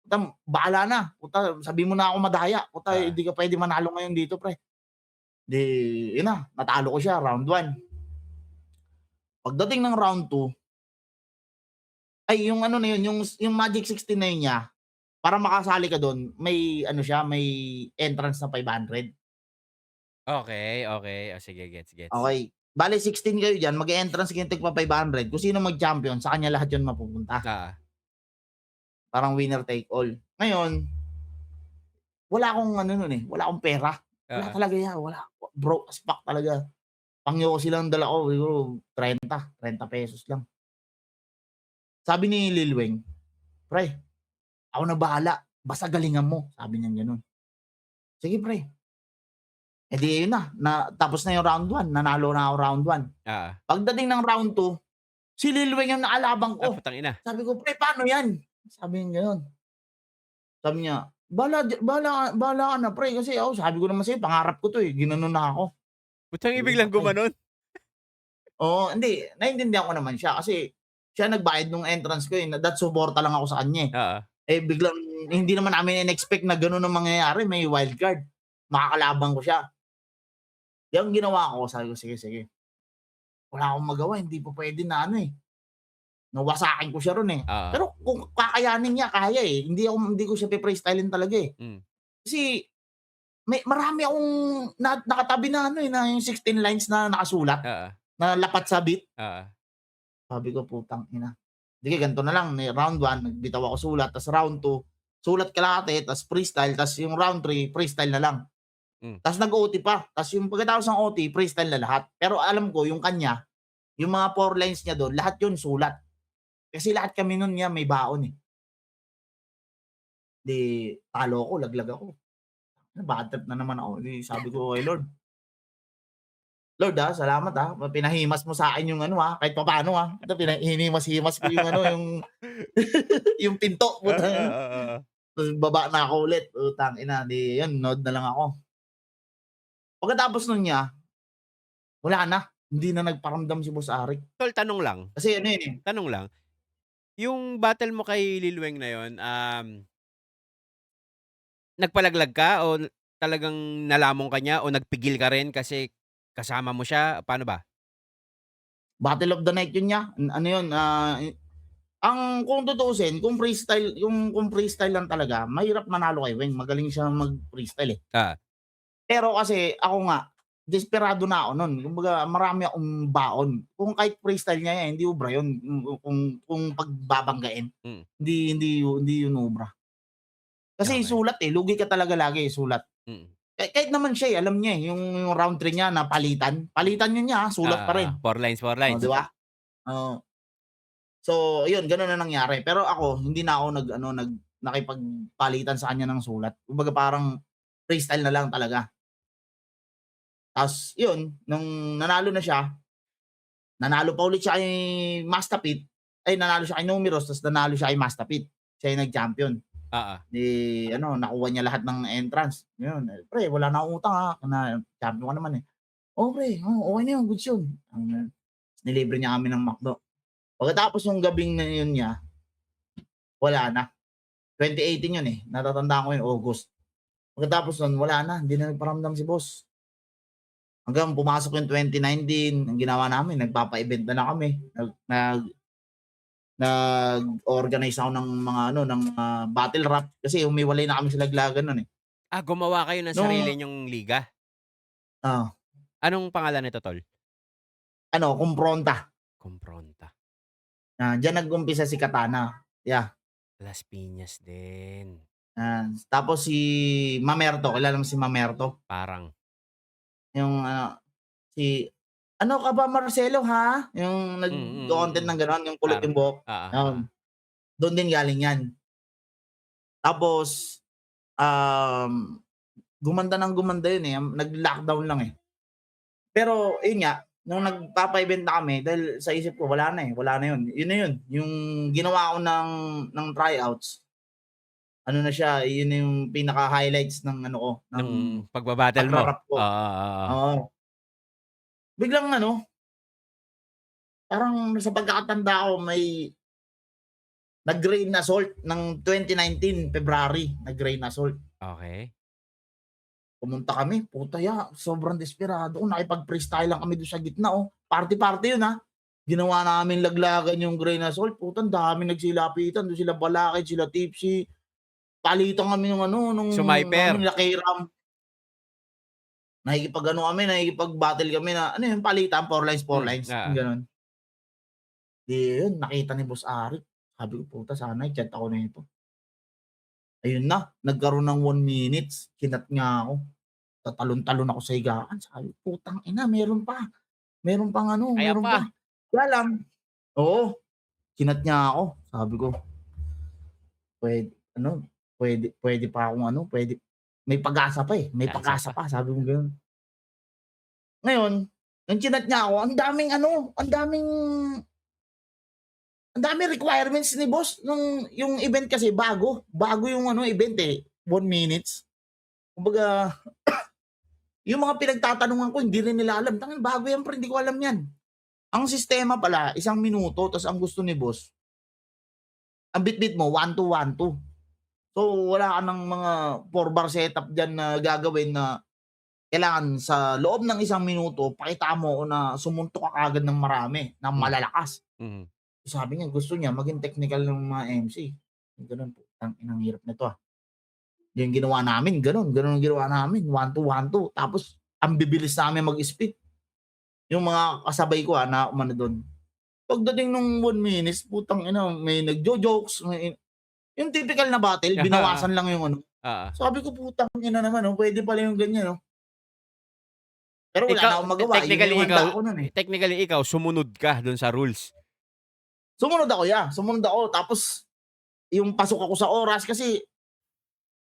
"Puta, bahala na, puta sabihin mo na ako madaya, puta Oo. hindi ka puwede manalo ngayon dito pre." 'Di yun na, natalo ko siya round 1. Pagdating ng round 2, ay yung ano na yun, yung Magic 16 na yun niya, para makasali ka dun may ano siya, may entrance na 500. Okey, okey. Oh, sige gets, gets. Okey, bale 16 kayo diyan, mag-e-entrance kayong tigpa-500, kung sino mag-champion sa kanya lahat yun mapupunta. Oo. Parang winner take all. Ngayon, wala akong ano nun, eh, wala akong pera. Wala Oo. talaga yan, wala. Broke as fuck talaga. Pangyosi lang dala ko, siguro 30 pesos lang. Sabi ni Lil Weng, "Pre, ako na bahala, basta galingan mo." Sabi niyang gano'n. Sige pre. Eh, di ayun na tapos na yung round 1, nanalo na ako round 1. Oo. Pagdating ng round 2, si Lil Weng yung nakalaban ko. Putang ina. Sabi ko, "Pre, paano yan?" Sabi niyang gano'n. Sabi niya, "Bahala ka na pre, kasi ako sabi ko naman sa'yo pangarap ko 'to, eh." Ginanon na ako. Putang Sabi ko, biglang "Patay." gumanon? Oo, hindi, naiintindihan ko naman siya kasi siya nagbayad nung entrance ko, eh, that suporta lang ako sa kanya, eh. Oo. Eh, biglang hindi naman namin in-expect na gano'n ang mangyayari, may wildcard, makakalaban ko siya. 'Di ang ginawa ko, sabi ko, "Sige, sige, wala akong magawa, hindi pa puwede na ano, eh, na wasakin ko siya ro'n, eh." Oo. Pero kung kakayanin niya, kaya, eh, hindi ko siya pe-freestylin talaga, eh. Hmm. Kasi marami akong nakatabi na ano, eh, na yung 16 lines na nakasulat, Oo. na lapat sa beat. Oo. Sabi ko, "Putang ina." Sige ganito na lang, round 1 nagbitaw ako sulat, tas round 2 sulat kalahati, tas freestyle, tas yung round 3 freestyle na lang. Hmm. Tas nag-OT pa, tas yung pagkatapos ng OT freestyle na lahat. Pero alam ko yung kanya, yung mga 4 lines niya dun lahat yun sulat. Kasi lahat kami nun niya may baon, eh. 'Di talo ako, laglag ako. Bad trip na naman ako, 'di sabi ko kay Lord, "Lord, salamat, pinahimas mo sa'kin yung ano, kahit papaano, ito hinimas-himas ko yung ano, yung yung pinto, Oo, putang ina." oo, oo. Tapos baba na ako ulit, putang ina, 'di 'yun nood na lang ako. Pagkatapos nun niya, wala na, hindi na nagparamdam si Boss Arik. Tol, Kasi ano yun, eh, tanong lang, yung battle mo kay Lil Weng na yun, nagpalaglag ka o talagang nalamon ka niya o nagpigil ka rin kasi kasama mo siya, paano ba? Battle of the Night yun niya, ano yun, ang kung tutuusin kung freestyle lang talaga mahirap manalo kay Weng, magaling siya mag-freestyle, eh. Ah, Pero kasi ako nga, desperado na ako nun, kumbaga marami akong baon. Kung kahit freestyle niya yan hindi ubra yun, kung pagbabanggain, mm, hindi yun ubra. Kasi okey, sulat, eh, lugi ka talaga lagi, sulat. mm. Kahit naman siya, eh, alam niya, eh, yung round 3 niya na palitan yun niya, sulat pa rin. 4 lines, 4 Oh, lines. 'di ba? Oo. So, yun gano'n na nangyari. Pero ako hindi na ako nag-ano, nakipagpalitan sa kanya ng sulat. Kumbaga parang freestyle na lang talaga. Ta's yun, nung nanalo na siya, nanalo pa ulit siya kay Mastapit, ay nanalo siya kay Numeros ta's nanalo siya kay Mastapit. Siya yung nag-champion. Oo, 'Di ano, nakuha niya lahat ng entrance. Yun, eh, "Pre wala na akong utang, na champion ka naman, eh." "Oo pre, okey na yun, goods yun." Nilibre niya kami ng McDo. Pagkatapos yung gabing na yun niya, wala na. 2018 yun, eh, natatandaan ko yun, August. Pagkatapos nun wala na, hindi na nagparamdam si boss. Hanggang pumasok yung 2019, ang ginawa namin nagpapa-event na lang kami, nag-organize ako ng mga ano, ng mga battle rap kasi humiwalay na kami sa Laglagan nun, eh. gumawa kayo ng sarili Nung niyong liga? ah, Anong pangalan nito, tol? ano, kumpronta, Kumpronta. diyan nag-umpisa si Katana, yeah. Las Piñas din, Tapos si Mamerto, kilala mo si Mamerto? parang. Yung ano, si "Ano ka ba Marcelo ha?" Yung nagko-content Mm. ng gano'n, yung kulot Parang yung buhok, oo, oo. yun. Dun din galing yan. Tapos, um, gumanda ng gumanda yun, eh, nag-lockdown lang, eh. Pero yun nga, nung nagpapa-event na kami dahil sa isip ko wala na, eh, wala na yun. Yun na yun, yung ginawa ko ng tryouts, ano na siya, yun na yung pinaka-highlights ng ano ko, ng Ng pagba-battle mo? pagra-rap ko, Oo, oo. oo. Biglang ano, parang sa pagkakatanda ko may nag-rain assault ng 2019 February, nag-rain assault. Okey. Pumunta kami, puta sobrang desperado ko nakipag-freestyle lang kami dun sa gitna, oh. Party-party yun, Ginawa namin laglagan yung rain assault, puta ang daming nagsilapitan, dun sila Balakid, sila Tipsy, palitan kami nung ano, nung ano Sumiper? nila Kayram. Nakikipag-ano kami, nakikipag-battle kami na ano yun palitan, 4 lines, yung Oo. gano'n. 'Di yun nakita ni Boss Arik, sabi ko, "Puta sana i-chat ako nito." Ayun na, nagkaroon ng 1 minutes, kinat niya ako. Tatalon-talon ako sa higaan, sabi ko, "Putang ina meron pang ano, Kaya meron pa? pa." Kaya lang oo, kinat niya ako, sabi ko, ano, puwede pa akong ano, may pag-asa pa, eh, may Asa pag-asa pa. pa, sabi kong gano'n. Ngayon, nung chinat niya ako, ang daming requirements ni boss nung yung event kasi bago yung ano event, eh, 1 minutes. Kumbaga yung mga pinagtatanungan ko hindi rin nila alam, "Tangina bago yan pre, hindi ko alam yan." Ang sistema pala 1 minuto ta's ang gusto ni boss, ang bitbit mo 1-2, 1-2. So, wala ka ng mga 4 bar setup diyan na gagawin na kailangan sa loob ng 1 minuto pakitaan mo ko na sumuntok ka kaagad ng marami, ng Hmm, malalakas. mhm. Sabi niya gusto niya maging technical ng mga MC. Gano'n, putang-inang hirap nito, Yung ginawa namin gano'n ang ginawa namin 1-2, 1-2 tapos ang bibilis namin mag-spit. Yung mga kasabay ko, na umano dun. Pagdating nung 1 minutes, putang ina may nagjo-jokes, yung tipikal na battle binawasan lang yung ano. Oo. Sabi ko, "Putang ina naman, puwede pala yung ganyan." Pero wala Ikaw na akong magawa, yun na technically yung ikaw handa ko nun, eh. technically ikaw sumunod ka dun sa rules? Sumunod ako tapos yung pasok ako sa oras kasi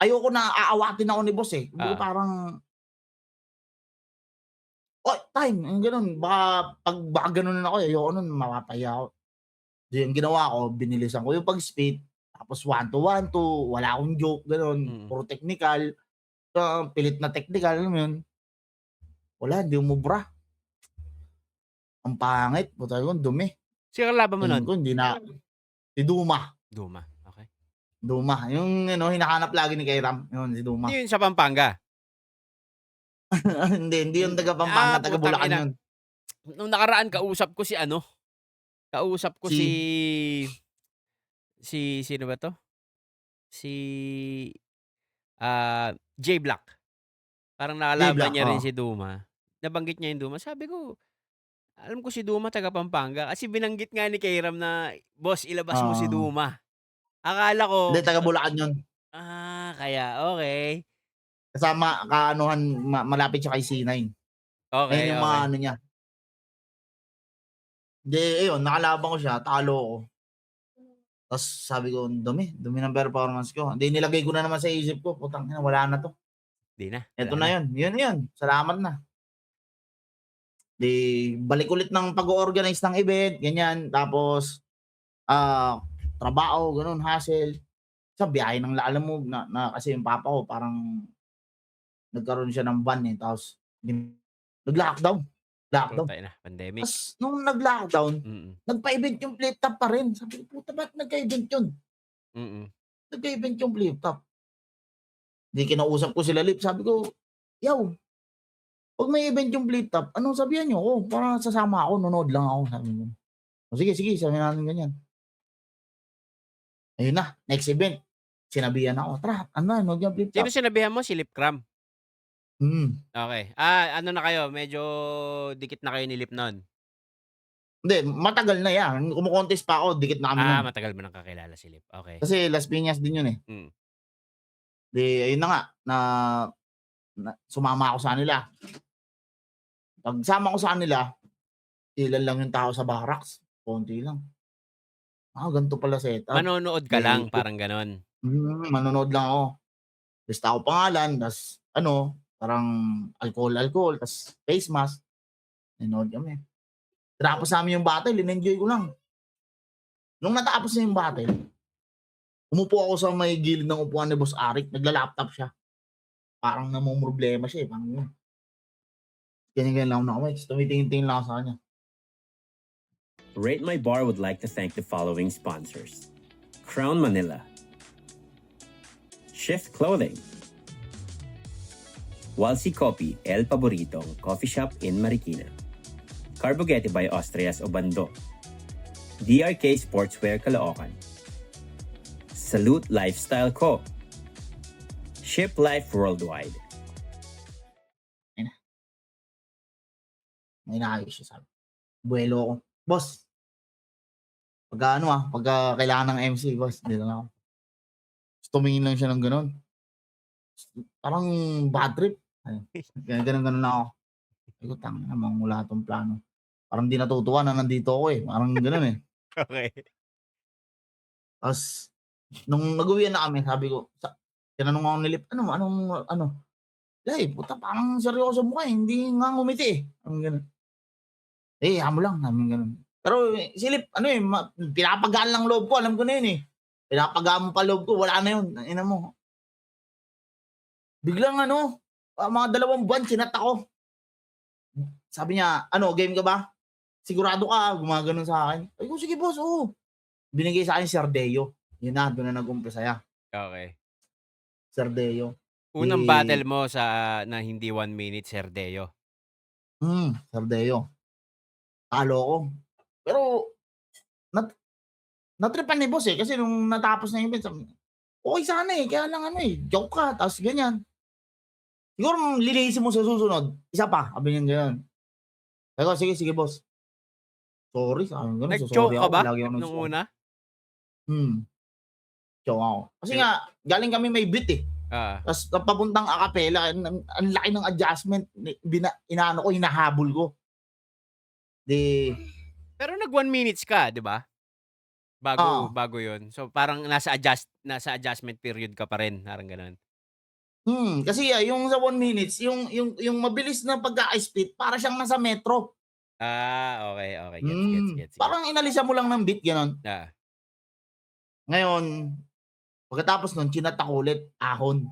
ayoko na aawatin ako ni boss, eh. Kumbaga Oo. parang, "Oh, time," yung gano'n. Baka ganonin ako, ayoko nun mapapahiya ako. Di ang ginawa ko, binilisan ko yung pag-spit, Tapos 1-2, 1-2, wala akong joke, gano'n. Mm. Puro technical, pilit na technical, alam mo 'yun? Wala, hindi umubra. Ang pangit, puta ko, ang dumi. Sino kalaban mo Tingin nun? ko hindi na si Duma. Duma, okey. Duma, yung ano, hinahanap lagi ni Kairam, yun si Duma. Hindi yun sa Pampanga? Hindi yung taga Pampanga, taga Putang Bulacan ina. yun. Nung nakaraan kausap ko si ano, kausap ko si Si sino ba 'to? Si, J Black. Parang J nakalaban Black, niya rin oo. si Duma. Nabanggit niya yung Duma, sabi ko, alam ko si Duma taga Pampanga kasi binanggit nga ni Kairam na, "Boss ilabas mo si Oo. Duma." Akala Hindi, ko taga Bulacan yun. kaya okey. Kasama kaanuhan, malapit siya kay C9. Ayun Okey, yung mga okey. ano niya. Hindi, ayun, nakalaban ko siya, talo ako. Tapos sabi ko, ang dumi ng performance ko. Hindi, nilagay ko na naman sa isip ko, putang ina, wala na 'to. 'Di na, Eto wala na na. yun, salamat na. 'Di balik ulit ng pag-o-organize ng event, ganyan. Tapos, trabaho, gano'n, hustle. Sa biyahe ng alam mo na kasi yung papa ko parang nagkaroon siya ng van, eh, tapos nag-lockdown, lockdown. Putang ina, pandemic. Ta's nung nag-lockdown, Mm, nagpa-event yung flip top pa rin. Sabi ko, "Puta, ba't nagka-event yun?" mm. Nagka-event yung flip top. 'Di kinausap ko sila Lip, sabi ko, "Yaw, 'pag may event yung flip top, ano, sabihan niyo ako para sasama ako, nonood lang ako," sabi ko. "O sige, sige," sabi namin ganyan. Ayun na, next event, sinabihan ako, "Tara, ano, nood yung flip Sino top." sinabihan mo, si Lip Cram? Mm. Okey. Ano na kayo, medyo dikit na kayo ni Lip nun? Hindi, matagal na 'yan, kumo-contest pa ako, dikit na kami nun. Matagal mo ng kakilala si Lip, okey. Kasi Las Piñas din yun, eh. Mm. 'Di ayun na nga, na sumama ako sa kanila. Pagsama ko sa kanila, ilan lang yung tao sa barracks, konti lang. Ganito pala setup. Manonood ka lang, May parang gano'n? manonood lang ako. Lista ko pangalan, ta's ano, parang alcohol, ta's face mask, nanood kami. Tinapos namin yung battle, in-enjoy ko lang. Nung natapos na yung battle, umupo ako sa may gilid ng upuan ni Boss Arik, nagla-laptop siya. Parang namomroblema siya, eh, parang yun. Ganyan-ganyan lang ako nakaupo, ta's tumitingin-tingin lang ako sa kanya. Rate My Bar would like to thank the following sponsors: Crown Manila, Shift Clothing, Walsy Coffee, El Paboritong Coffee Shop in Marikina, Carbogetti by Austrias Obando, DRK Sportswear Caloocan, Salute Lifestyle Co., Ship Life Worldwide. May inaayos siya, sabi. Buwelo ako, "Boss, pagka kailangan ng MC, boss, dito na ako." Ta's tumingin lang siya ng gano'n. Parang bad trip, ayun. Gano'n na ako. Sabi ko, "Tangina, mangmula 'tong plano." Parang di natutuwa na nandito ako, eh, parang gano'n, eh. Okey. Ta's nung nag-uwian na kami, sabi ko, tinanong ako ni Lip, "Anong ano?" "Wala, puta, parang seryoso mo ka, eh, hindi nga ngumiti, eh." Parang gano'n. "Eh, hayaan mo lang," sabi niyang gano'n. Pero si Lip ano, eh, pinapagaan lang loob ko, alam ko na yun, eh. Pinapagaan mo pa loob ko, wala na yun, tangina mo. Biglang ano, mga 2 buwan chinat ako. Sabi niya, "Ano, game ka ba? Sigurado ka?" Gumaganon sa'kin. Sabi ko, "Sige boss, oo." Binigay sa'kin si Ardeo, yun na, dun na nag-umpisa yan, Okey. si Ardeo. Unang Eh, battle mo sa na hindi 1 minute, Serdeo? si Ardeo. Talo ako. Pero nat natripan ni boss, eh, kasi nung natapos na yung event, sabi niya, "Okey sana, eh, kaya lang ano, eh, joke ka tapos ganyan. Siguro linisin mo sa susunod, isa pa," sabi niyang gano'n. Sabi ko, "Sige, sige boss." Sorry, sabi kong gano'n, so-sorry Nag-choke ka ako, ba lagi ako nung nag-sorry. una? Hmm, joke ako. Kasi Pero nga galing kami may beat, eh, oo. ta's papuntang acapella, ang laki ng adjustment, inaano ko, hinahabol ko. 'Di Pero nag 1 minutes ka, 'di ba? Bago oo, bago 'yun. So, parang nasa adjustment period ka pa rin, parang gano'n? kasi, yung sa 1 minutes, yung mabilis na pagkaka-split para siyang nasa metro. Okey, okey. Gets, gets, gets, gets. Parang inalisan mo lang ng beat, gano'n. Oo. Ngayon, Pagkatapos nun chinat ako ulit, ahon.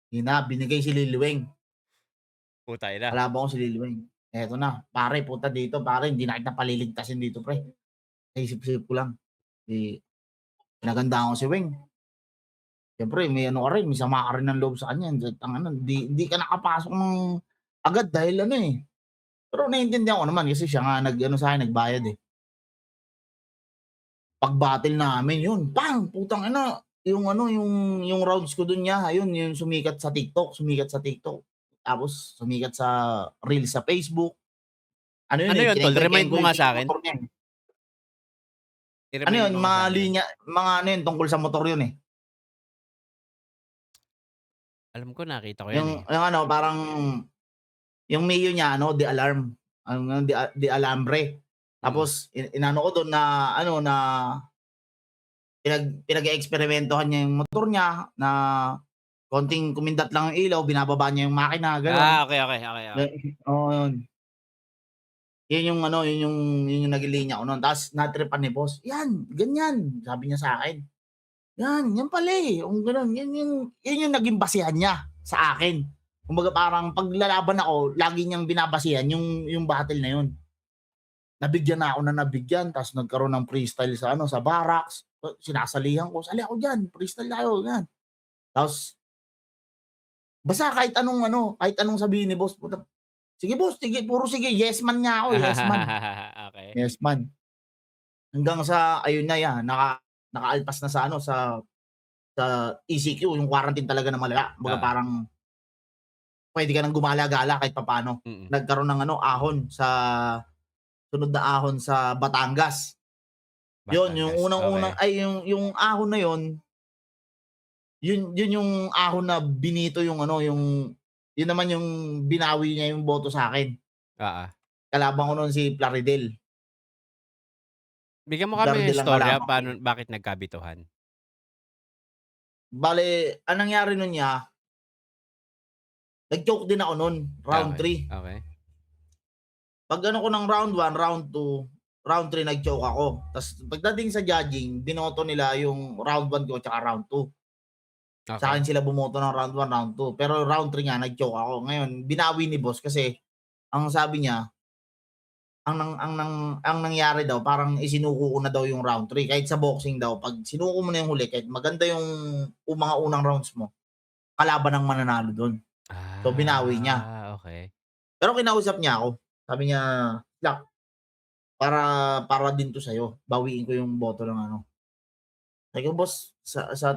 Yun na, binigay si Liliweng. Putay na. Kalaban ko si Liliweng. Eto na, pare punta dito pare, hindi na kita paliligtasin dito pre. Naisip-isip ko lang, eh, pinaghandaan ko si Weng. Siyempre may ano ka rin, may sama ka rin ng loob sa kanya. Tangina, di ka nakapasok ng agad dahil ano eh. Pero naiintindihan ko naman kasi siya nga nag-ano sa'kin, nagbayad eh. Pag-battle namin yun, pang! Putang ina, yung ano, yung rounds ko dun niya, ayun, yung sumikat sa TikTok. Tapos sumikat sa reels sa Facebook. Ano yun Ano eh, yun tol? kineng-keng Remind ko mo yung nga sa akin. motor niya eh. Ano I-remind yun, mo nga mga sa akin. linya, mga ano yun, tungkol sa motor yun eh. Alam ko nakita ko yan eh. Yung ano, parang, yung Mio niya, ano, de alarm. Ano, de alambre. Tapos, inano ko doon na, ano, na, pinag-eeksperimentohan niya yung motor niya, na, konting kumindat lang yung ilaw, binababa niya yung makina, gano'n. Okay. Oo, yun. Yun yung ano, yun yung naging linya ko nun. Tapos, natripan ni boss, yan, ganyan, sabi niya sa akin. Yan pala eh, kung gano'n, yun yung naging basehan niya sa akin. Kumbaga parang paglalaban ako, lagi niyang binabasihan yung battle na yun. Nabigyan na ako na nabigyan, tapos nagkaroon ng freestyle sa ano, sa barracks. Sinasalihan ko, "Sali ako diyan, freestyle tayo." Yan. Tapos basta kahit anong sabihin ni boss, puta, "Sige boss, sige, puro sige." Yes man nga ako, yes man. Okay. Yes man. Hanggang sa ayun na yan, nakaalpas na sa ano, sa ECQ, yung quarantine talaga na malala. Kumbaga Oo. parang puwede ka ng gumala-gala kahit papaano. Nagkaroon ng ano, ahon sa sunod na ahon sa Batangas. Yun, yung Batangas, unang-unang okay. ay yung ahon na yun yung ahon na binito yung ano, yun naman yung binawi niya yung boto sa'kin. Oo. Kalaban ko nun si Plaridel. Bigyan mo kami ng Plaridel ang istorya kalaban ko. paano bakit nagkabituhan? Bale, ang nangyari nun niya, nag-choke din ako nun, round Okay. 3. Okay. Pag-ano ko ng round 1, round 2, round 3 nag-choke ako. Tas pagdating sa judging, binoto nila yung round 1 ko tsaka round 2. Sa Okay. akin sila bumoto ng round 1, round 2. Pero round 3 nga nag-choke ako. Ngayon, binawi ni boss kasi ang sabi niya, ang nangyari daw parang isinuko ko na daw yung round 3. Kahit sa boxing daw, 'pag sinuko mo na yung huli, kahit maganda yung mga unang rounds mo, kalaban ang mananalo dun. So, binawi niya. Okay. Pero kinausap niya ako. Sabi niya, "Lak, para din 'to sa'yo. Bawiin ko yung boto ng ano." Sabi ko, "Boss, sa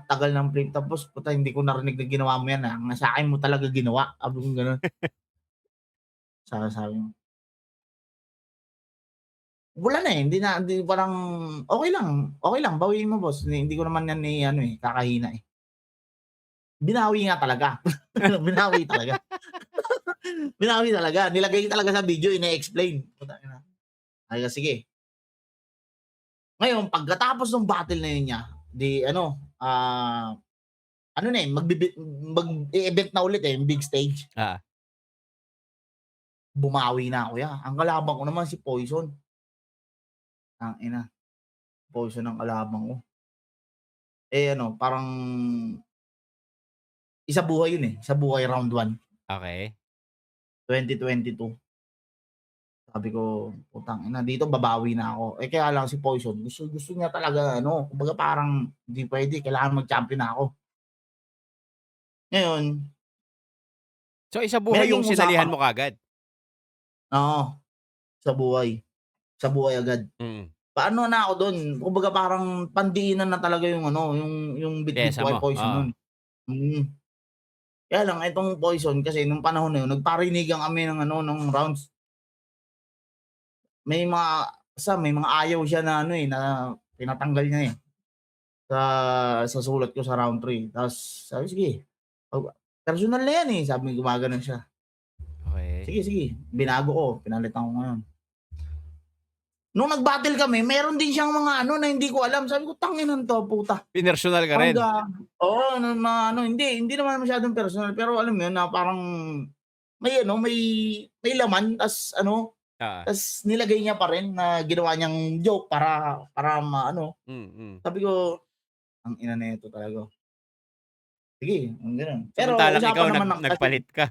tagal ng flip top boss, puta hindi ko narinig na ginawa mo yan, ah. Ang sa akin mo talaga ginawa." Sabi kong gano'n. Sabi niya, wala na, eh, hindi parang okey lang bawiin mo boss, hindi ko naman yan i-ano, eh, kakahina, eh. Binawi nga talaga. Binawi talaga. Binawi talaga, nilagay talaga sa video, ine-explain. Putang ina. Sabi ko, "Sige." Ngayon pagkatapos nung battle na yun niya, 'di ano, ano na, eh, mag-e-event na ulit, eh, yung big stage. Oo. Bumawi na ako ang kalaban ko naman si Poison. Tangina, Poison ang kalaban ko. Eh, ano parang isa buhay yun, eh, isa buhay round 1, Okay. 2022. Sabi ko, "Putang ina, dito babawi na ako." Eh, kaya lang si Poison gusto niya talaga ano, kumbaga parang, "Hindi puwede, kailangan mag-champion na ako." Ngayon, So isa may buhay yung naging sinalihan usapan, mo kaagad? oo, sa buhay. Sa buhay agad. Mm. Paano na ako dun, kumbaga parang pandiinan na talaga yung ano, yung bitbit Piyesa ko kay mo? Poison Oo. nun. Mm. Kaya lang itong Poison kasi nung panahon na yun nagparinigan kami ng ano, ng rounds. May mga ayaw siya na ano, eh, na tinatanggal niya, eh, sa sulat ko sa round 3. Tapos sabi, "Sige, pag personal na yan, eh." Sabi gumaganon siya. Okay. Sige, binago ko, pinalitan ko ngayon. Nung nag-battle kami meron din siyang mga ano na hindi ko alam. Sabi ko, "Tanginan 'to, puta." Pinersonal ka rin? Hanggang oo, nung mga ano, hindi naman masyadong personal, pero alam mo yun na parang may ano, may laman ta's ano, Oo. ta's nilagay niya pa rin na ginawa niyang joke para maano. Mm. Sabi ko, Ang ina nito talaga. Sige, gano'n. Pero Samantalang ikaw usapan naman ng nagpalit ka.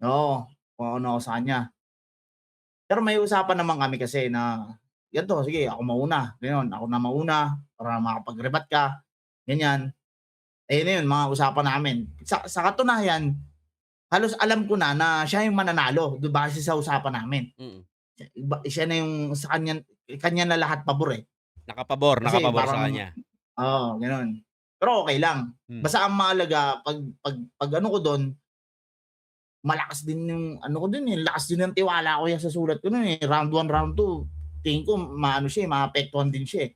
oo, kung ano ako sa kanya. Pero may usapan naman kami kasi na, ganito, sige ako mauna, gano'n. Ako na mauna para makapag-rebut ka, ganyan. Ayun na yun, mga usapan namin. Sa katunayan, halos alam ko na siya yung mananalo base sa usapan namin. Mm. Siya na yung sa kanya na lahat pabor, eh. Nakapabor Kasi sa parang kanya. oo, gano'n. Pero okey lang. Hmm. Basta ang mahalaga 'pag ano ko dun, malakas din yung ano ko dun, eh, lakas din ng tiwala ko sa sulat ko nun, eh. Round 1, round 2, tingin ko maano siya, eh, maapektuhan din siya, eh.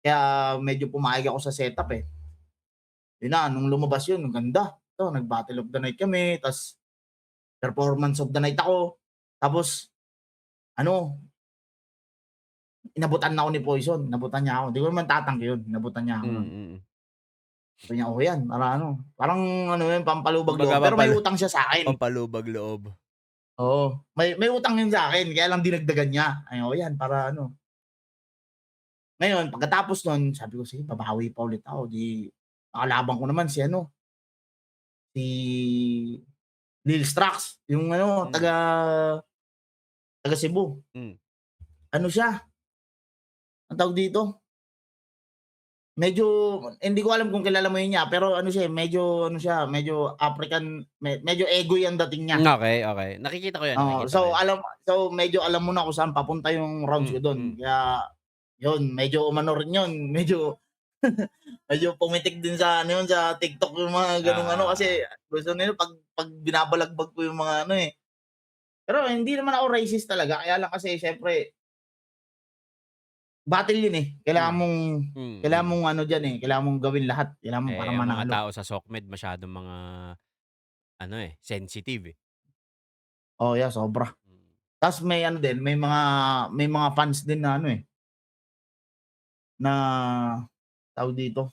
Kaya medyo pumayag ako sa setup, eh. Yun na, nung lumabas yun, ang ganda. Ito, nag-Battle of the Night kami, ta's Performance of the Night ako. Tapos ano, inabutan na ako ni Poison, inabutan niya ako. Di ko naman tatanggi yun, inabutan niya ako nun. Mm. Sabi niya, "Oh, yan para ano." Parang ano yun, pampalubag loob. Kumbaga Pero may utang siya sa'kin. pampalubag loob. Oo, may utang yun sa'kin kaya lang dinagdagan niya. Ay, "Oh, yan para ano." Ngayon pagkatapos nun, sabi ko, "Sige, babawi pa ulit ako." Di nakalaban ko naman si ano, si Lil Strax, yung ano, Mm. taga Cebu. Hmm. Ano siya, anong tawag dito? Medyo hindi ko alam kung kilala mo yun niya, pero ano siya, medyo ano siya, medyo African, medyo Egoy ang dating niya. Okey. Nakikita ko 'yan, Oo, nakikita ko 'yan. so medyo alam mo na kung saan papunta yung rounds ko dun. Kaya yun, medyo umano rin yun, medyo medyo pumitik din sa ano yun, sa TikTok yung mga gano'ng ano, kasi gusto nila 'pag binabalagbag ko yung mga ano, eh. Pero hindi naman ako racist talaga, kaya lang kasi siyempre battle yun, eh. Kailangan mong ano diyan, eh, kailangan mong gawin lahat, kailangan mo para Ang mga manalo. tao sa SOCMED masyadong mga ano, sensitive, eh. Oh, yeah, sobra. Mm. Ta's may ano din, may mga fans din na ano, eh, na tawag dito,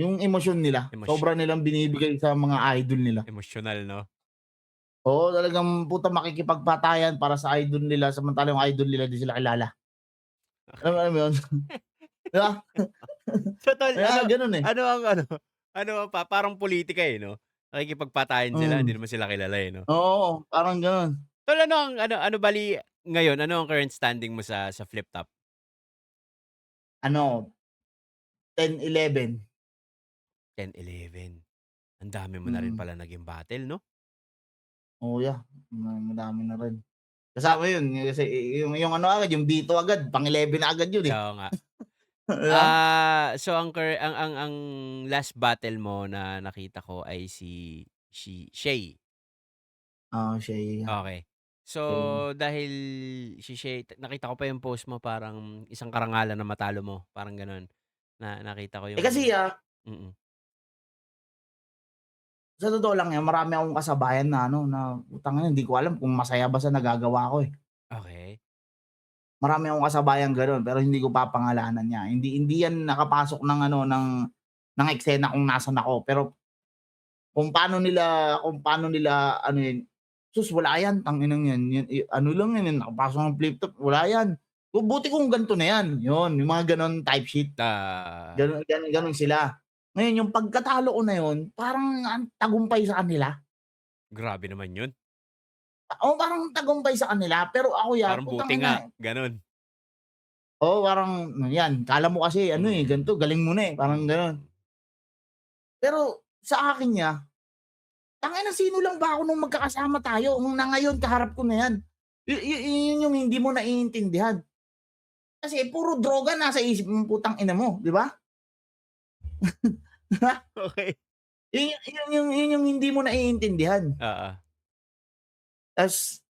yung emosyon nila, sobra nilang binibigay sa mga idol nila. Emosyonal, 'no? Oo, talagang puta makikipagpatayan para sa idol nila, samantalang yung idol nila di sila kilala. Alam mo yun? 'Di ba? So, tol, Kaya gano'n, eh. ano ang parang pulitika, no? Nakikipagpatayan sila, hindi Hmm, naman sila kilala, no? oo, parang gano'n. Tol, ano bali ngayon, ano ang current standing mo sa flip top? Ano, 10-11. 10-11. Ang dami mo na rin Mm. pala naging battle, no? Oo, yeah, madami na rin. Ah, Kasama yun, kasi yung ano agad, yung Bito agad, pang-11 na agad yun, eh. oo nga. 'Di ba? So ang last battle mo na nakita ko ay si Shay. Oo, siya Okey. So, eh. dahil si Shay nakita ko pa yung post mo parang isang karangalan na matalo mo, parang gano'n. Nakita ko Eh, kasi, yung mm. sa totoo lang yan, marami akong kasabayan na ano, na putang ina hindi ko alam kung masaya ba sa nagagawa ko, eh. Okey. Marami akong kasabayang gano'n, pero hindi ko papangalanan niya. Hindi hindi yan nakapasok ng ano, ng eksena kung nasaan ako. Pero kung paano nila ano yun, sus wala yan, tanginang yan, yun ano lang yan, nakapasok ng flip top, wala yan. Buti kung ganito na yan, yun, yung mga gano'n type shit. Ah, Gano'n sila. Ngayon yung pagkatalo ko na yun, parang ang tagumpay sa kanila. grabe naman 'yun. Oo, parang tagumpay sa kanila, pero ako Parang putang buti nga, ina, gano'n. oo, parang yan, akala mo kasi ano, eh, Mm. ganito, galing mo na, eh, parang gano'n. Mm. Pero sa akin niya, tangina sino lang ba ako nung magkakasama tayo, na ngayon kaharap ko na yan. Yun yung hindi mo naiintindihan. Kasi puro droga nasa isip mo, putang ina mo, 'di ba? Okey. Yun yung hindi mo naiintindihan. Oo. Tas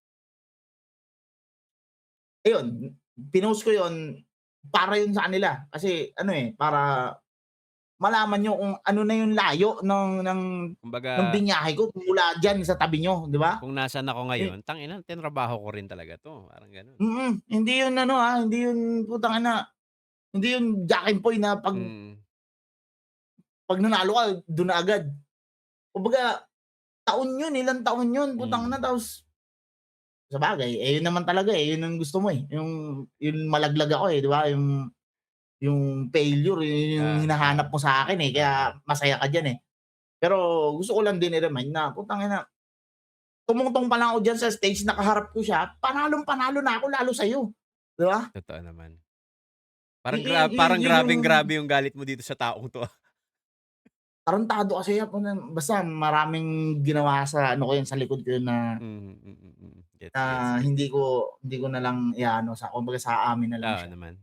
ayun, pinost ko yun para yun sa kanila kasi ano, eh, para malaman niyo kung ano na yung layo ng Kumbaga, binyahe ko mula diyan sa tabi niyo, 'di ba? kung nasaan ako Eh, ngayon, tangina tinrabaho ko rin talaga 'to, parang gano'n. hindi yun ano, hindi yun putang ina, hindi yun Jack and Poy na 'pag Mm. 'pag nanalo ka dun na agad. Kumbaga taon yun, ilang taon yun, putang ina, Mm. tapos sabagay, eh, yun naman talaga, eh, yun ang gusto mo, eh, yung malaglag ako, eh, 'di ba, yung yung failure, yun yung hinahanap mo sa akin, eh, kaya masaya ka diyan, eh. Pero gusto ko lang din i-remind na putang ina, tumungtong pa lang ako diyan sa stage, nakaharap ko siya, panalong-panalo na ako lalo sa'yo, 'di ba? Totoo naman. Yun Parang yung grabeng-grabe yung galit mo dito sa taong 'to, ah. tarantado kasi ako na basta maraming ginawa sa ano ko yun, sa likod ko yun na Gets. hindi ko na lang i-aano sa kumbaga sa amin na lang Oo siya. naman.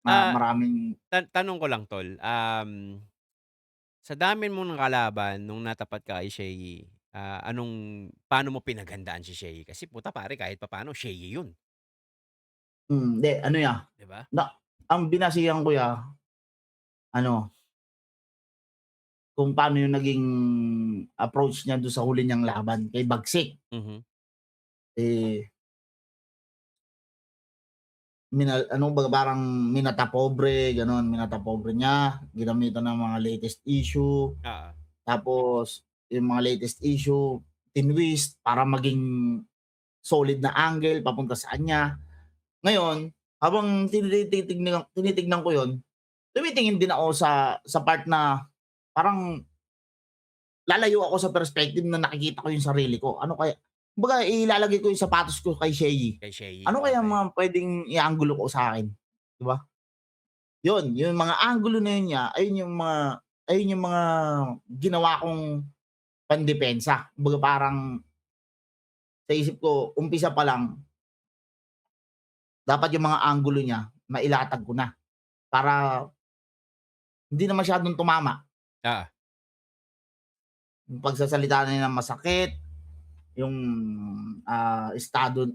Ah, Maraming tanong ko lang tol, sa dami mo ng kalaban nung natapat ka kay Shei, paano mo pinaghandaan si Shei? Kasi puta pare kahit papaano Shei yun, hindi ano 'di ba? na ang binasihan ko ano, kung paano yung naging approach niya dun sa huli niyang laban kay Bagsik. Mhm. Eh, ano ba parang minatapobre gano'n, minatapobre niya, ginamitan ng mga latest issue, Oo. tapos yung mga latest issue tinwist para maging solid na angle papunta sa kanya. Ngayon, habang tinitignan ko yun, tumitingin din ako sa part na parang lalayo ako sa perspective na nakikita ko yung sarili ko. Ano kaya kumbaga ilalagay ko yung sapatos ko kay Shei. Kay Shei, Ano kaya okey. mga puwedeng i-anggulo ko sa akin, 'di ba? Yun, yung mga anggulo na yun niya, ayun yung mga ginawa kong pandepensa. Kumbaga parang sa isip ko, umpisa pa lang, dapat yung mga anggulo niya mailatag ko na para hindi na masyadong tumama. Oo. Yung pagsasalita na niya ng masakit, yung,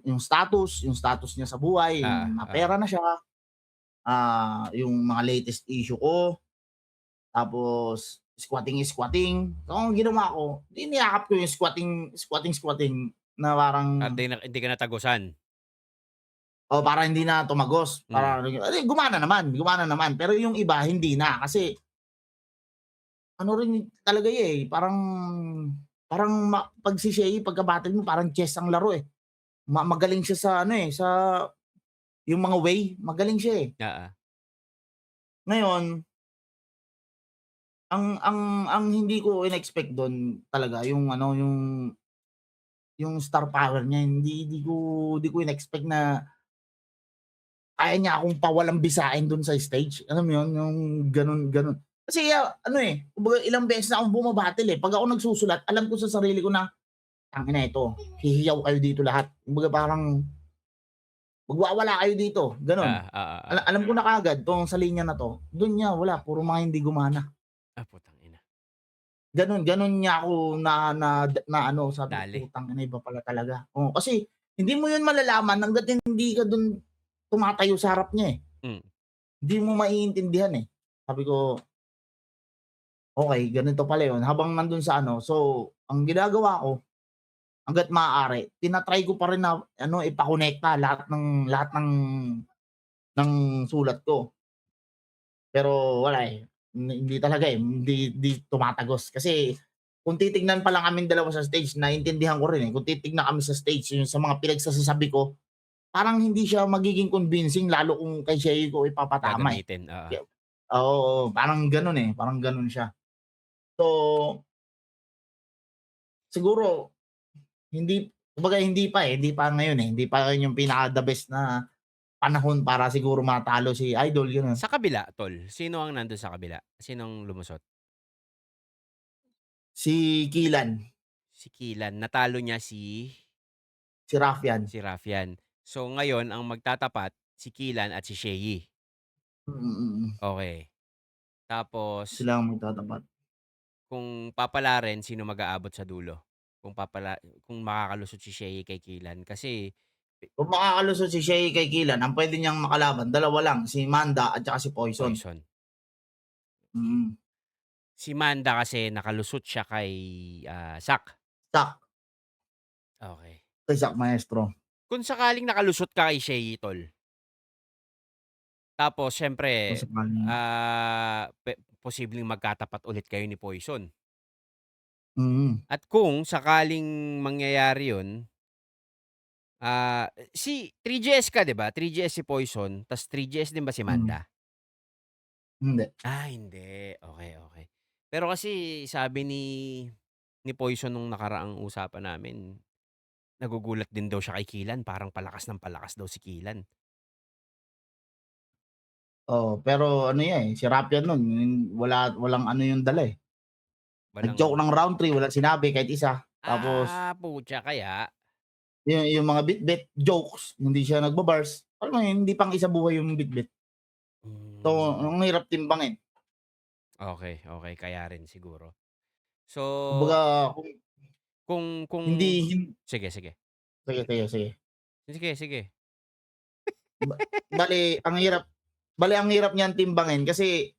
yung status niya sa buhay, Oo, yung oo. mapera na siya, yung mga latest issue ko, tapos squatting. So, ang ginawa ko, 'di niyakap ko yung squatting na At parang, hindi ka natagusan? para hindi na tumagos, Mm. para gumana naman, pero yung iba hindi na. Kasi ano rin talaga eh, parang parang 'pag si Shea pagka-battle mo parang chess ang laro, eh. Magaling siya sa ano, eh, sa yung mga way, magaling siya, eh. Oo. Ngayon, ang hindi ko in-expect dun talaga yung ano, yung star power niya, hindi ko in-expect na kaya niya akong pawalang-bisain dun sa stage, alam mo yun, yung gano'n. Kasi, ano, eh, kumbaga ilang beses na akong buma-battle, eh, 'pag ako nagsusulat alam ko sa sarili ko na, "Tangina ito, hihiyaw kayo dito lahat." Kumbaga parang, "Magwawala kayo dito." Gano'n. Oo. Alam ko na kaagad 'tong sa linya na 'to, dun niya wala, puro mga hindi gumana. Putang ina. Gano'n niya ako na ano, sabi ko, Dali. "Putang ina, iba pala talaga." Oo, kasi hindi mo 'yun malalaman hangga't hindi ka dun tumatayo sa harap niya, eh. Hmm. Hindi mo maiintindihan, eh. Sabi ko, "Okey, ganito pala 'yun." Habang nandun sa ano, so ang ginagawa ko hangga't maaari tina-try ko pa rin na ano, ipakonekta lahat ng sulat ko. Pero wala, eh, hindi talaga, eh, hindi tumatagos. Kasi kung titignan pa lang kaming dalawa sa stage naintindihan ko rin, eh, kung titignan kami sa stage yung sa mga pinagsasasabi ko, parang hindi siya magiging convincing lalo kung kay Shea ko ipapatama, eh. Gagamitin, oo. Kaya oo, parang gano'n, eh, parang gano'n siya. So, siguro kumbaga hindi pa ngayon, eh, hindi pa yun yung pinaka the best na panahon para siguro matalo si Idol, gano'n. Sa kabila tol, sino ang nandun sa kabila? Sinong lumusot? Si Killan, Si Kilan, natalo niya si Raffian, si Rafian. So ngayon ang magtatapat si Kilan at si Shei. mm. Okey. Tapos Sila ang magtatapat. kung papalarin, sino mag-aabot sa dulo? Kung makakalusot si Shei kay Kilan kasi Kung makakalusot si Shea kay Killan, ang puwede niyang makalaban dalawa lang, si Manda at saka si Poison. Poison. Mm, Si Manda kasi nakalusot siya kay, Zack. Sak Okey. kay Sak Maestro. Kung sakaling nakalusot ka kay Shei tol, tapos Kung siyempre, sakaling posibleng magkatapat ulit kayo ni Poison. mm, At kung sakaling mangyayari yun, si 3GS ka 'di ba? 3GS si Poison, tas 3GS din ba si mm. Manda? Hindi. Hindi. Okay, okay. Pero kasi sabi ni Poison nung nakaraang usapan namin, nagugulat din daw siya kay Kilan, parang palakas ng palakas daw si Kilan. Oo, pero ano yan, si Rapian nun walang ano yung dala, eh. Nag-joke Walang ng round 3 walang sinabi kahit isa. Tapos putya kaya? yung mga bitbit, jokes, hindi siya nagba-bars. Alam mo yun, hindi pang-isa buhay yung bitbit. So, Hmm, ang hirap timbangin. okey, okey kaya rin siguro. So, Kumbaga kung kung hindi hin sige, sige. sige, sige, sige. Sige, sige. Ba bale ang hirap niyan timbangin kasi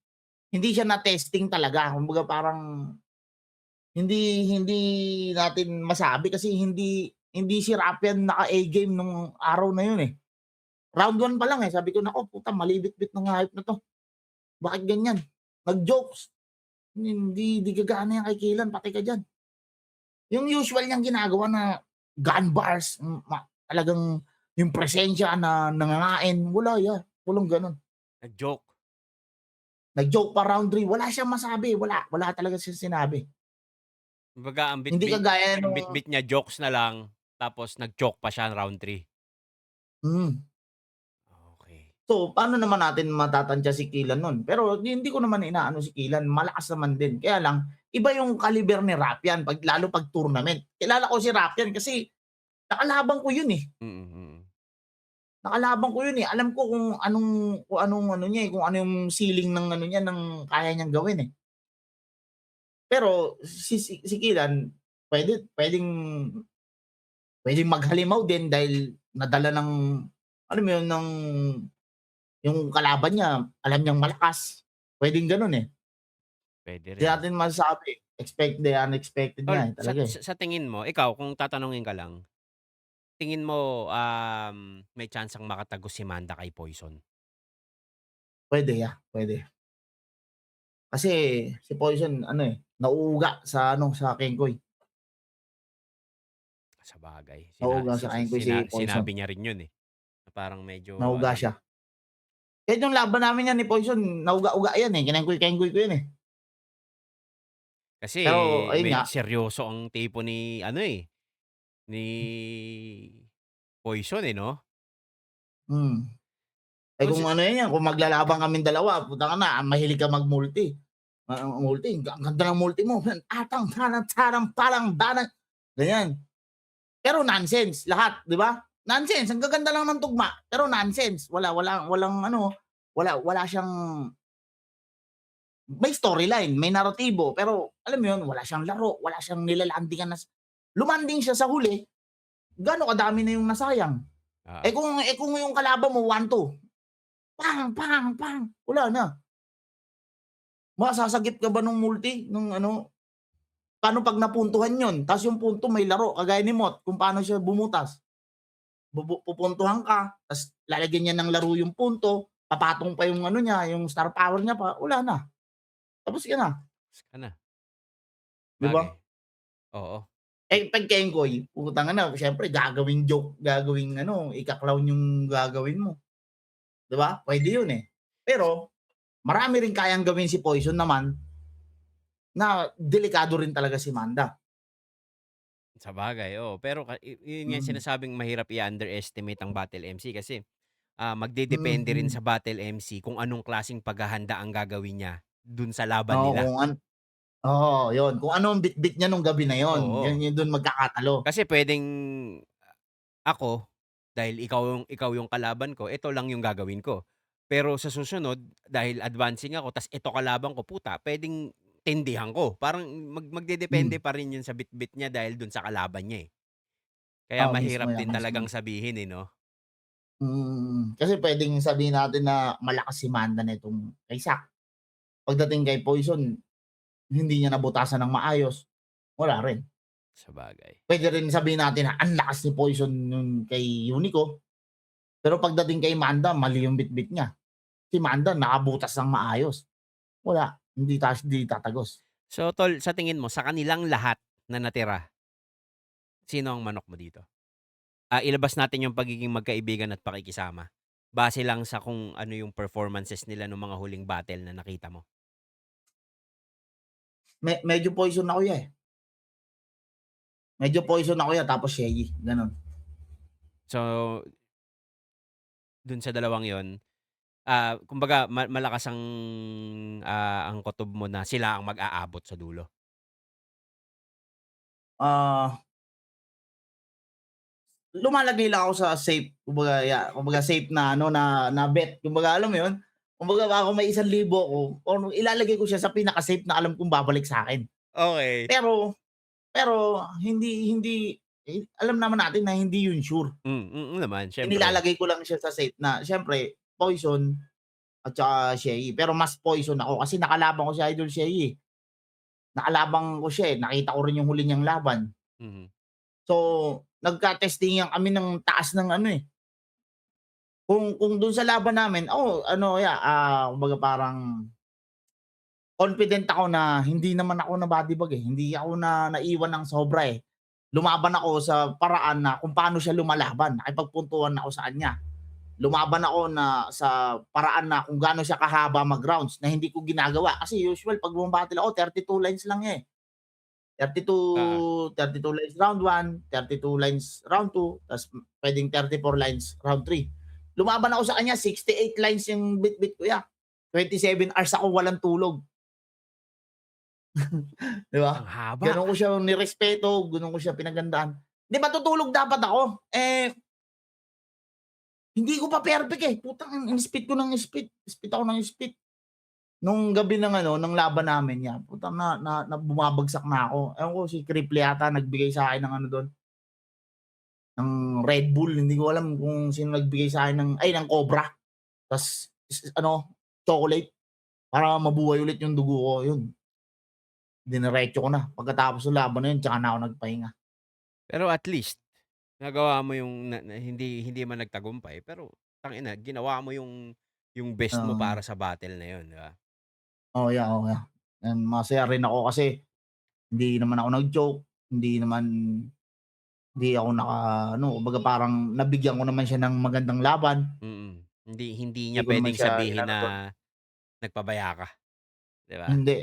hindi siya na-testing talaga. Kumbaga parang hindi hindi natin masabi kasi hindi si Rapian naka-A-game nung araw na yun, eh. Round 1 pa lang, eh, sabi ko, "Naku puta mali bitbit ng hayop na 'to. Bakit ganyan? Nag-jokes, hindi gagana yan kay Kilan, patay ka diyan." Yung usual niyang ginagawa na gun bars, talagang yung presensya na nangangain, wala yan, walang gano'n. Nag-joke. Nag-joke pa round 3, wala siyang masabi, wala talaga siyang sinabi. Kumbaga Hindi kagaya ang nung bitbit niya jokes na lang, tapos nag-joke pa siya round 3. hmm. Okey. So, paano naman natin matatantya si Kilan nun? Pero hindi ko naman inaano si Kilan, malakas naman din. Kaya lang, iba yung kaliber ni Rapian lalo 'pag tournament. Kilala ko si Rapian kasi nakalaban ko yun, eh. Mm, mm. Nakalaban ko yun, eh. Alam ko kung anong ano niya, eh, kung ano yung ceiling ng ano niya, ng kaya niyang gawin, eh. Pero si Kilan puwedeng puwedeng maghalimaw din dahil nadala ng alam mo yun, yung kalaban niya alam niyang malakas. Puwedeng gano'n, eh. Puwede Di rin. natin masasabi, expect the unexpected Tol, nga, eh, talaga, eh. sa tingin mo, ikaw kung tatanungin ka lang, tingin mo, may tsansang makatagos si Manda kay Poison? Puwede, puwede. Kasi si Poison ano, eh, nauuga sa ano, sa Kengkoy. Sabagay, Nauuga sa Kengkoy si Poison, sinabi niya rin yun, eh, na parang medyo nauuga ano. siya. Kahit yung laban namin yan ni Poison nauga-uga yan, eh, kinengkoy-kengkoy ko yun, eh. Kasi Pero ayun nga, seryoso ang tipo ni ano, eh, ni Poison, eh, 'no? hmm. Eh, Kung si kung ano yan, kung maglalaban kaming dalawa putang ina mahilig ka mag-multi. Multi, ang ganda ng multi mo, atang tanang tarang parang banang ganyan. Pero nonsense lahat, 'di ba? Nonsense, ang gaganda lang ng tugma, pero nonsense. Walang ano, wala siyang may storyline, may naratibo, pero alam mo 'yun, wala siyang laro, wala siyang nilalandingan na lumanding siya sa huli, gaano kadami na yung nasayang. oo, Kung yung kalaban mo 1-2, pang, pang, pang, wala na. Masasagip ka ba nung multi, nung ano, paano 'pag napuntuhan 'yun, ta's yung punto may laro kagaya ni Mot kung paano siya bumutas. Pupuntuhan ka, ta's lalagyan niya ng laro yung punto, papatong pa yung ano niya, yung star power niya pa, wala na, tapos ka na, tapos ka na, 'di ba? sabagay, oo. Eh, 'pag Kengkoy, putang ina siyempre gagawing joke, gagawing ano, ika-clown yung gagawin mo, 'di ba? Puwede yun, eh. Pero marami rin kayang gawin si Poison naman na delikado rin talaga si Manda. Sabagay, oo. Pero yun nga yung Mm. sinasabing mahirap i-underestimate ang battle MC kasi, magdedepende rin Mm. sa battle MC kung anong klaseng paghahanda ang gagawin niya dun sa laban Oo, nila. oo, yun. Kung ano ang bitbit niya nung gabi na yun, Oo, yun dun magkakatalo. kasi puwedeng ako, dahil ikaw yung kalaban ko, ito lang yung gagawin ko. Pero sa susunod, dahil advancing ako ta's ito kalaban ko, puta puwedeng tindihan ko. Parang magdedepende Hmm, pa rin yun sa bitbit niya dahil dun sa kalaban niya, eh. Kaya oo, mahirap mismo yan, din mismo. talagang sabihin, eh, 'no? Kasi puwedeng sabihin natin na malakas si Manda nitong kay Sak. Pagdating kay Poison, hindi niya nabutasan ng maayos, wala rin. Sabagay. Puwede rin sabihin natin na ang lakas ni Poison nun kay Unico, pero pagdating kay Manda mali yung bitbit niya. Si Manda nakabutas ng maayos, wala, hindi tatagos. So tol, sa tingin mo sa kanilang lahat na natira, sino ang manok mo dito? Ilabas natin yung pagiging magkaibigan at pakikisama. base lang sa kung ano yung performances nila nung mga huling battle na nakita mo? Medyo Poison ako eh. Medyo Poison ako tapos Shelly, gano'n. So, dun sa dalawang yon, kumbaga malakas ang kutob mo na sila ang mag-aabot sa dulo? Ah, lumalagay lang ako sa safe, kumbaga safe na ano, na bet. Kumbaga alam mo 'yun? Kumbaga ako may 1,000 ako or ilalagay ko siya sa pinaka-safe na alam kong babalik sa'kin. Okey. Pero pero hindi hindi alam naman natin na hindi 'yun sure. Naman siyempre. Inilalagay ko lang siya sa safe na siyempre Poison at saka Shelly. Pero mas Poison ako kasi nakalaban ko si Idol Shelly, eh. Nakalaban ko siya, eh, nakita ko rin yung huli niyang laban. Mhm. So, nagka-testingan kami ng taas ng ano, eh. Kung dun sa laban namin, ano kumbaga parang confident ako na hindi naman ako na-bodybag, eh. Hindi ako naiwan ng sobra, eh. Lumaban ako sa paraan na kung paano siya lumalaban, nakipagpuntuhan ako sa kanya. Lumaban ako na sa paraan na kung gaano siya kahaba mag-rounds na hindi ko ginagawa. Kasi usual 'pag buma-battle ako 32 lines lang, eh. Oo. 32 lines round 1, 32 lines round 2, ta's puwedeng 34 lines round 3. Lumaban ako sa kanya 68 lines yung bitbit ko 27 hours ako walang tulog, 'di ba? Ang haba. Gano'n ko siya nirespeto, gano'n ko siya pinaghandaan. 'Di ba tutulog dapat ako, hindi ko pa perfect, eh, putang in-spit ko ng spit ako ng spit. Nung gabi ng ano, ng laban namin putang na bumabagsak na ako. Ewan ko si Kriple yata nagbigay sa'kin ng ano dun, ng Red Bull, hindi ko alam kung sino nagbigay sa'kin ng Cobra. Tas ano, chocolate para mabuhay ulit yung dugo ko, yun. Diniretso ko na. Pagkatapos ng laban na yun tsaka na ako nagpahinga. Pero at least nagawa mo yung na hindi hindi man nagtagumpay, pero tangina ginawa mo yung best mo Oo, para sa battle na yun, 'di ba? oo. And masaya rin ako kasi hindi naman ako nag-joke, hindi ako naka-ano, kumbaga parang nabigyan ko naman siya ng magandang laban. Hindi hindi Hindi niya ko naman puwedeng siya sabihin inano na dun. nagpabaya ka, 'di ba? Hindi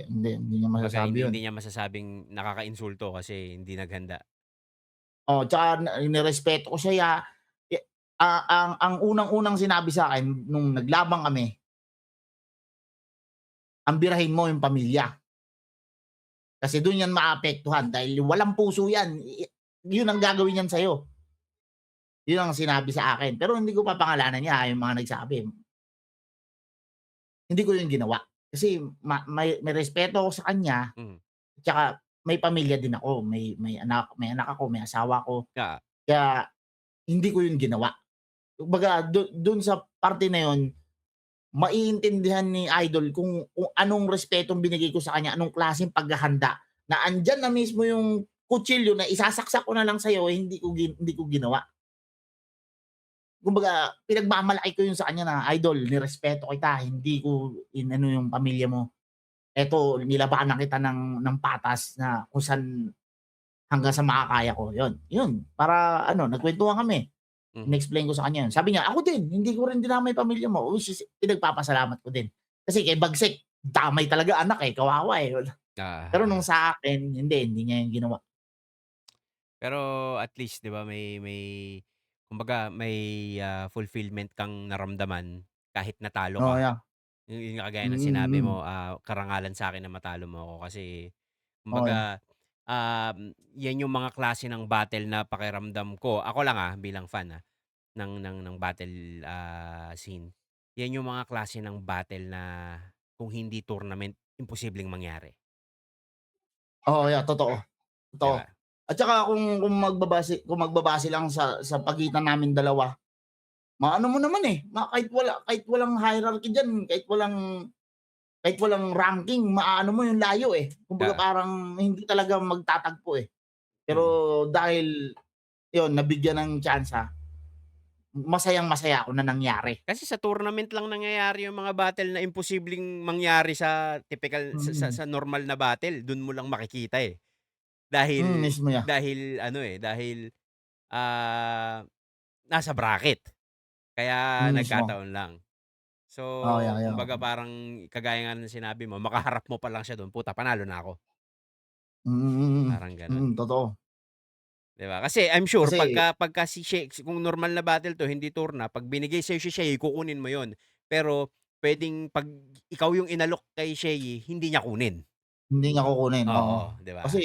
niya Kumbaga masasabi hindi yun. hindi niya masasabing nakakainsulto kasi hindi naghanda. Tsaka nirespeto ko siya ang unang-unang sinabi sa'kin nung naglaban kami, "Ambirahin mo yung pamilya, kasi dun yan maapektuhan dahil walang puso yan, yun ang gagawin niyan sa'yo." Yun ang sinabi sa akin, pero hindi ko papangalanan niya, yung mga nagsabi. Hindi ko yun ginawa, kasi may respeto ako sa kanya, Mhm. tsaka may pamilya din ako, may anak ako, may asawa ako, Oo. kaya hindi ko yun ginawa. Kumbaga dun sa parte na yun, maiintindihan ni Idol kung anong respetong binigay ko sa kanya, anong klaseng paghahanda, na andiyan na mismo yung kutsilyo na isasaksak ko na lang sa'yo, hindi ko ginawa. Kumbaga pinagmamalaki ko yun sa kanya na, "Idol, nirespeto kita, hindi ko inano yung pamilya mo. Eto nilabanan kita ng patas na kung saan hanggang sa makakaya ko." Yun para ano, nagkwentuhan kami. Mhm. In-explain ko sa kanya yun. Sabi niya, "Ako din, hindi ko rin dinamay pamilya mo." Which is pinagpapasalamat ko din. Kasi kay Bagsik, damay talaga anak, kawawa, Pero nung Oo. sa akin, hindi niya yun ginawa. Pero at least 'di ba may kumbaga may, fulfillment kang naramdaman kahit natalo Oo, ka. yeah. Yung kagaya ng sinabi Mm. mo, karangalan sa'kin na matalo mo ako kasi Oo, yeah. kumbaga, yan yung mga klase ng battle na pakiramdam ko ako lang, bilang fan, ng battle, scene. Yan yung mga klase ng battle na kung hindi tournament, imposibleng mangyari, Oo, yeah, totoo, 'di totoo. ba? At saka kung magbabase lang sa pagitan namin dalawa, maano mo naman, kahit walang hierarchy diyan, kahit walang ranking, maaano mo yung layo, Kumbaga Oo. parang hindi talaga magtatagpo, eh. Pero Mm. dahil yun nabigyan ng tyansa, masayang-masaya ako na nangyari. Kasi sa tournament lang nangyayari yung mga battle na imposibleng mangyari sa tipikal Mm. sa normal na battle, dun mo lang makikita, eh. Dahil Mismo ya. dahil ano, dahil, nasa bracket. Kaya Mismo. nagkataon lang. So, Oo, yeah. kumbaga parang kagaya nga ng sinabi mo, makaharap mo pa lang siya do'n, puta panalo na ako, parang gano'n. Totoo. 'Di ba? Kasi I'm sure Kasi pagka si Shea kung normal na battle 'to, hindi turna, 'pag binigay sa'yo si Shea, kukunin mo 'yon. Pero puwedeng 'pag ikaw yung inalok kay Shea, hindi niya kunin. hindi niya kukunin, oo. Oo, 'di ba? Kasi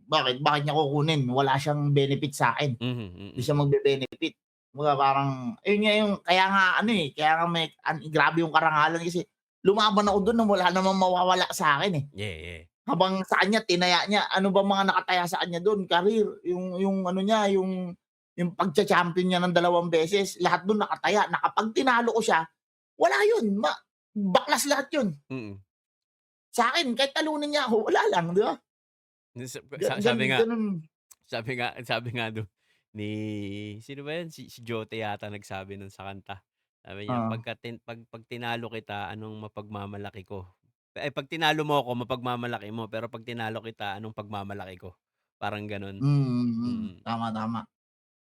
bakit niya kukunin, wala siyang benefit sa'kin. Mhm, Hindi siya mm. magbe-benefit. Kumbaga parang ayun nga yung kaya nga ano, kaya nga grabe yung karangalan kasi lumaban ako dun na wala namang mawawala sa'kin, eh. Yeah. Habang sa kanya tinaya niya, ano ba mga nakataya sa kanya dun, career, yung ano niya, yung pagcha-champion niya ng 2 beses, lahat dun nakataya na kapag tinalo ko siya, wala yun, baklas lahat yun. Mm. Sa'kin kahit talunin niya ako, wala lang, 'di ba? Dun sa Ga gan sabi nga ganun. sabi nga dun ni sino ba 'yan, si Jote yata nagsabi nun sa kanta. Sabi niya, Oo. "Pag tinalo kita, anong mapagmamalaki ko? Eh, 'pag tinalo mo ako, mapagmamalaki mo, pero 'pag tinalo kita, anong pagmamalaki ko?" Parang gano'n. Mm. Tama.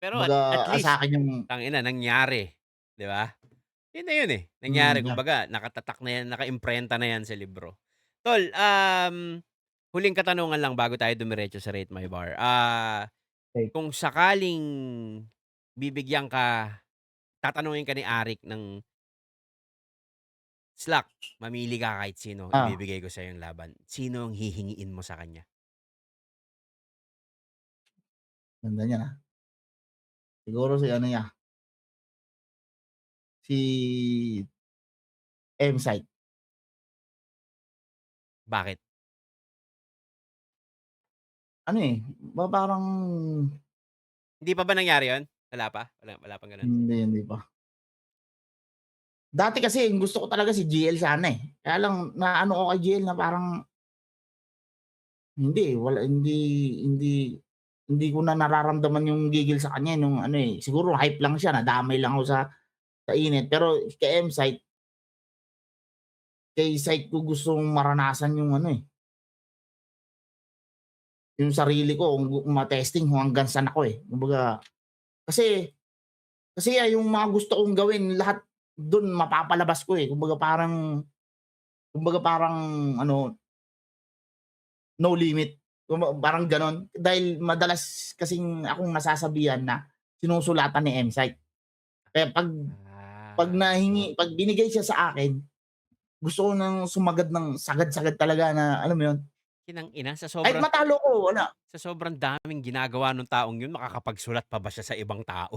Pero at Kumbaga, least, sa'kin yung tangina nangyari, 'di ba? Yun na yun, eh, nangyari yeah. kumbaga nakatatak na yan, nakaimprenta na yan sa libro. Tol, huling katanungan lang bago tayo dumiretso sa Rate My Bar. Okey. Kung sakaling bibigyan ka tatanungin ka ni Arik ng slack, mamili ka kahit sino, Ah, ibibigay ko sa'yo yung laban. Sino ang hihingiin mo sa kanya? ganda niyan, siguro si ano 'yan, si M-Site. Bakit? Ano, parang Hindi pa ba nangyari yun? Wala pa? Wala pang gano'n? hindi pa. Dati kasi ang gusto ko talaga si GL sana, kaya lang naano ko kay GL na parang hindi hindi ko na nararamdaman yung gigil sa kanya, nung ano, siguro hype lang siya, nadamay lang ako sa init. Pero kay Site ko gustong maranasan yung ano, yung sarili ko kung ma-testing kung hanggang saan ako, Kumbaga kasi yung mga gusto kong gawin lahat dun mapapalabas ko, kumbaga parang ano, no limit. Parang gano'n. Dahil madalas kasing akong nasasabihan na sinusulatan ni M-Site. Kaya 'pag binigay siya sa akin, gusto ko ng sumagad ng sagad-sagad talaga, na alam mo 'yun? Kinang-ina, Kahit matalo ko, wala. sa sobrang daming ginagawa nung taong yun, makakapagsulat pa ba siya sa ibang tao?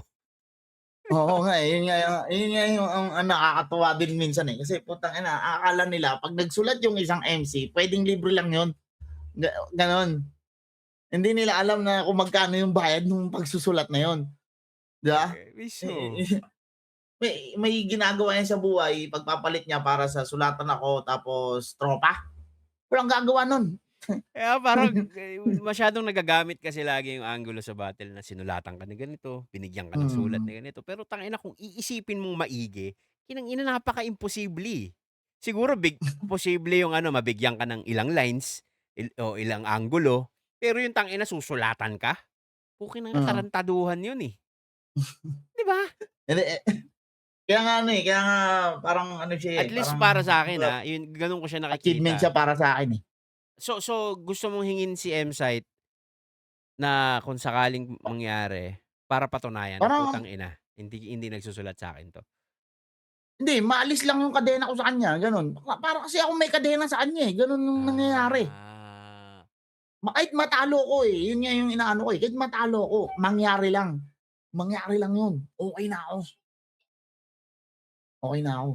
Oo nga, 'yun nga yung ang nakakatuwa din minsan, kasi putang-ina, akala nila 'pag nagsulat yung isang MC puwedeng libre lang 'yun, gano'n. Hindi nila alam na kung magkano yung bayad nung pagsusulat na 'yun, 'di ba? Mismo. Eh, may ginagawa yan sa buhay, pagpapalit niya para sa sulatan ako tapos tropa, walang gagawa nun. Kaya parang, masyadong nagagamit kasi lagi yung anggulo sa battle na sinulatan ka ng ganito, binigyan ka ng sulat Mm, na ganito. Pero tangina kung iisipin mong maigi, kinang-ina napakaimposible, eh. Siguro posible yung ano, mabigyan ka ng ilang lines, o ilang anggulo, pero yung tangina susulatan ka, puking ina oo. tarantaduhan yun, eh, 'di ba? Hindi, kaya nga ano, kaya nga parang ano siya, At least parang para sa'kin, kumbaga yun gano'n ko siya achievement siya nakikita. para sa'kin, eh. So gusto mong hingin si M-Site na kung sakaling mangyari, para patunayan na Parang putang ina, hindi hindi nagsusulat sa'kin 'to. hindi, maalis lang yung kadena ko sa kanya, gano'n. Para kasi akong may kadena sa kanya, gano'n yung nangyayari. Ah, Kahit matalo ko, yun nga yung inaano ko, kahit matalo ko, mangyari lang yun, okey na ako.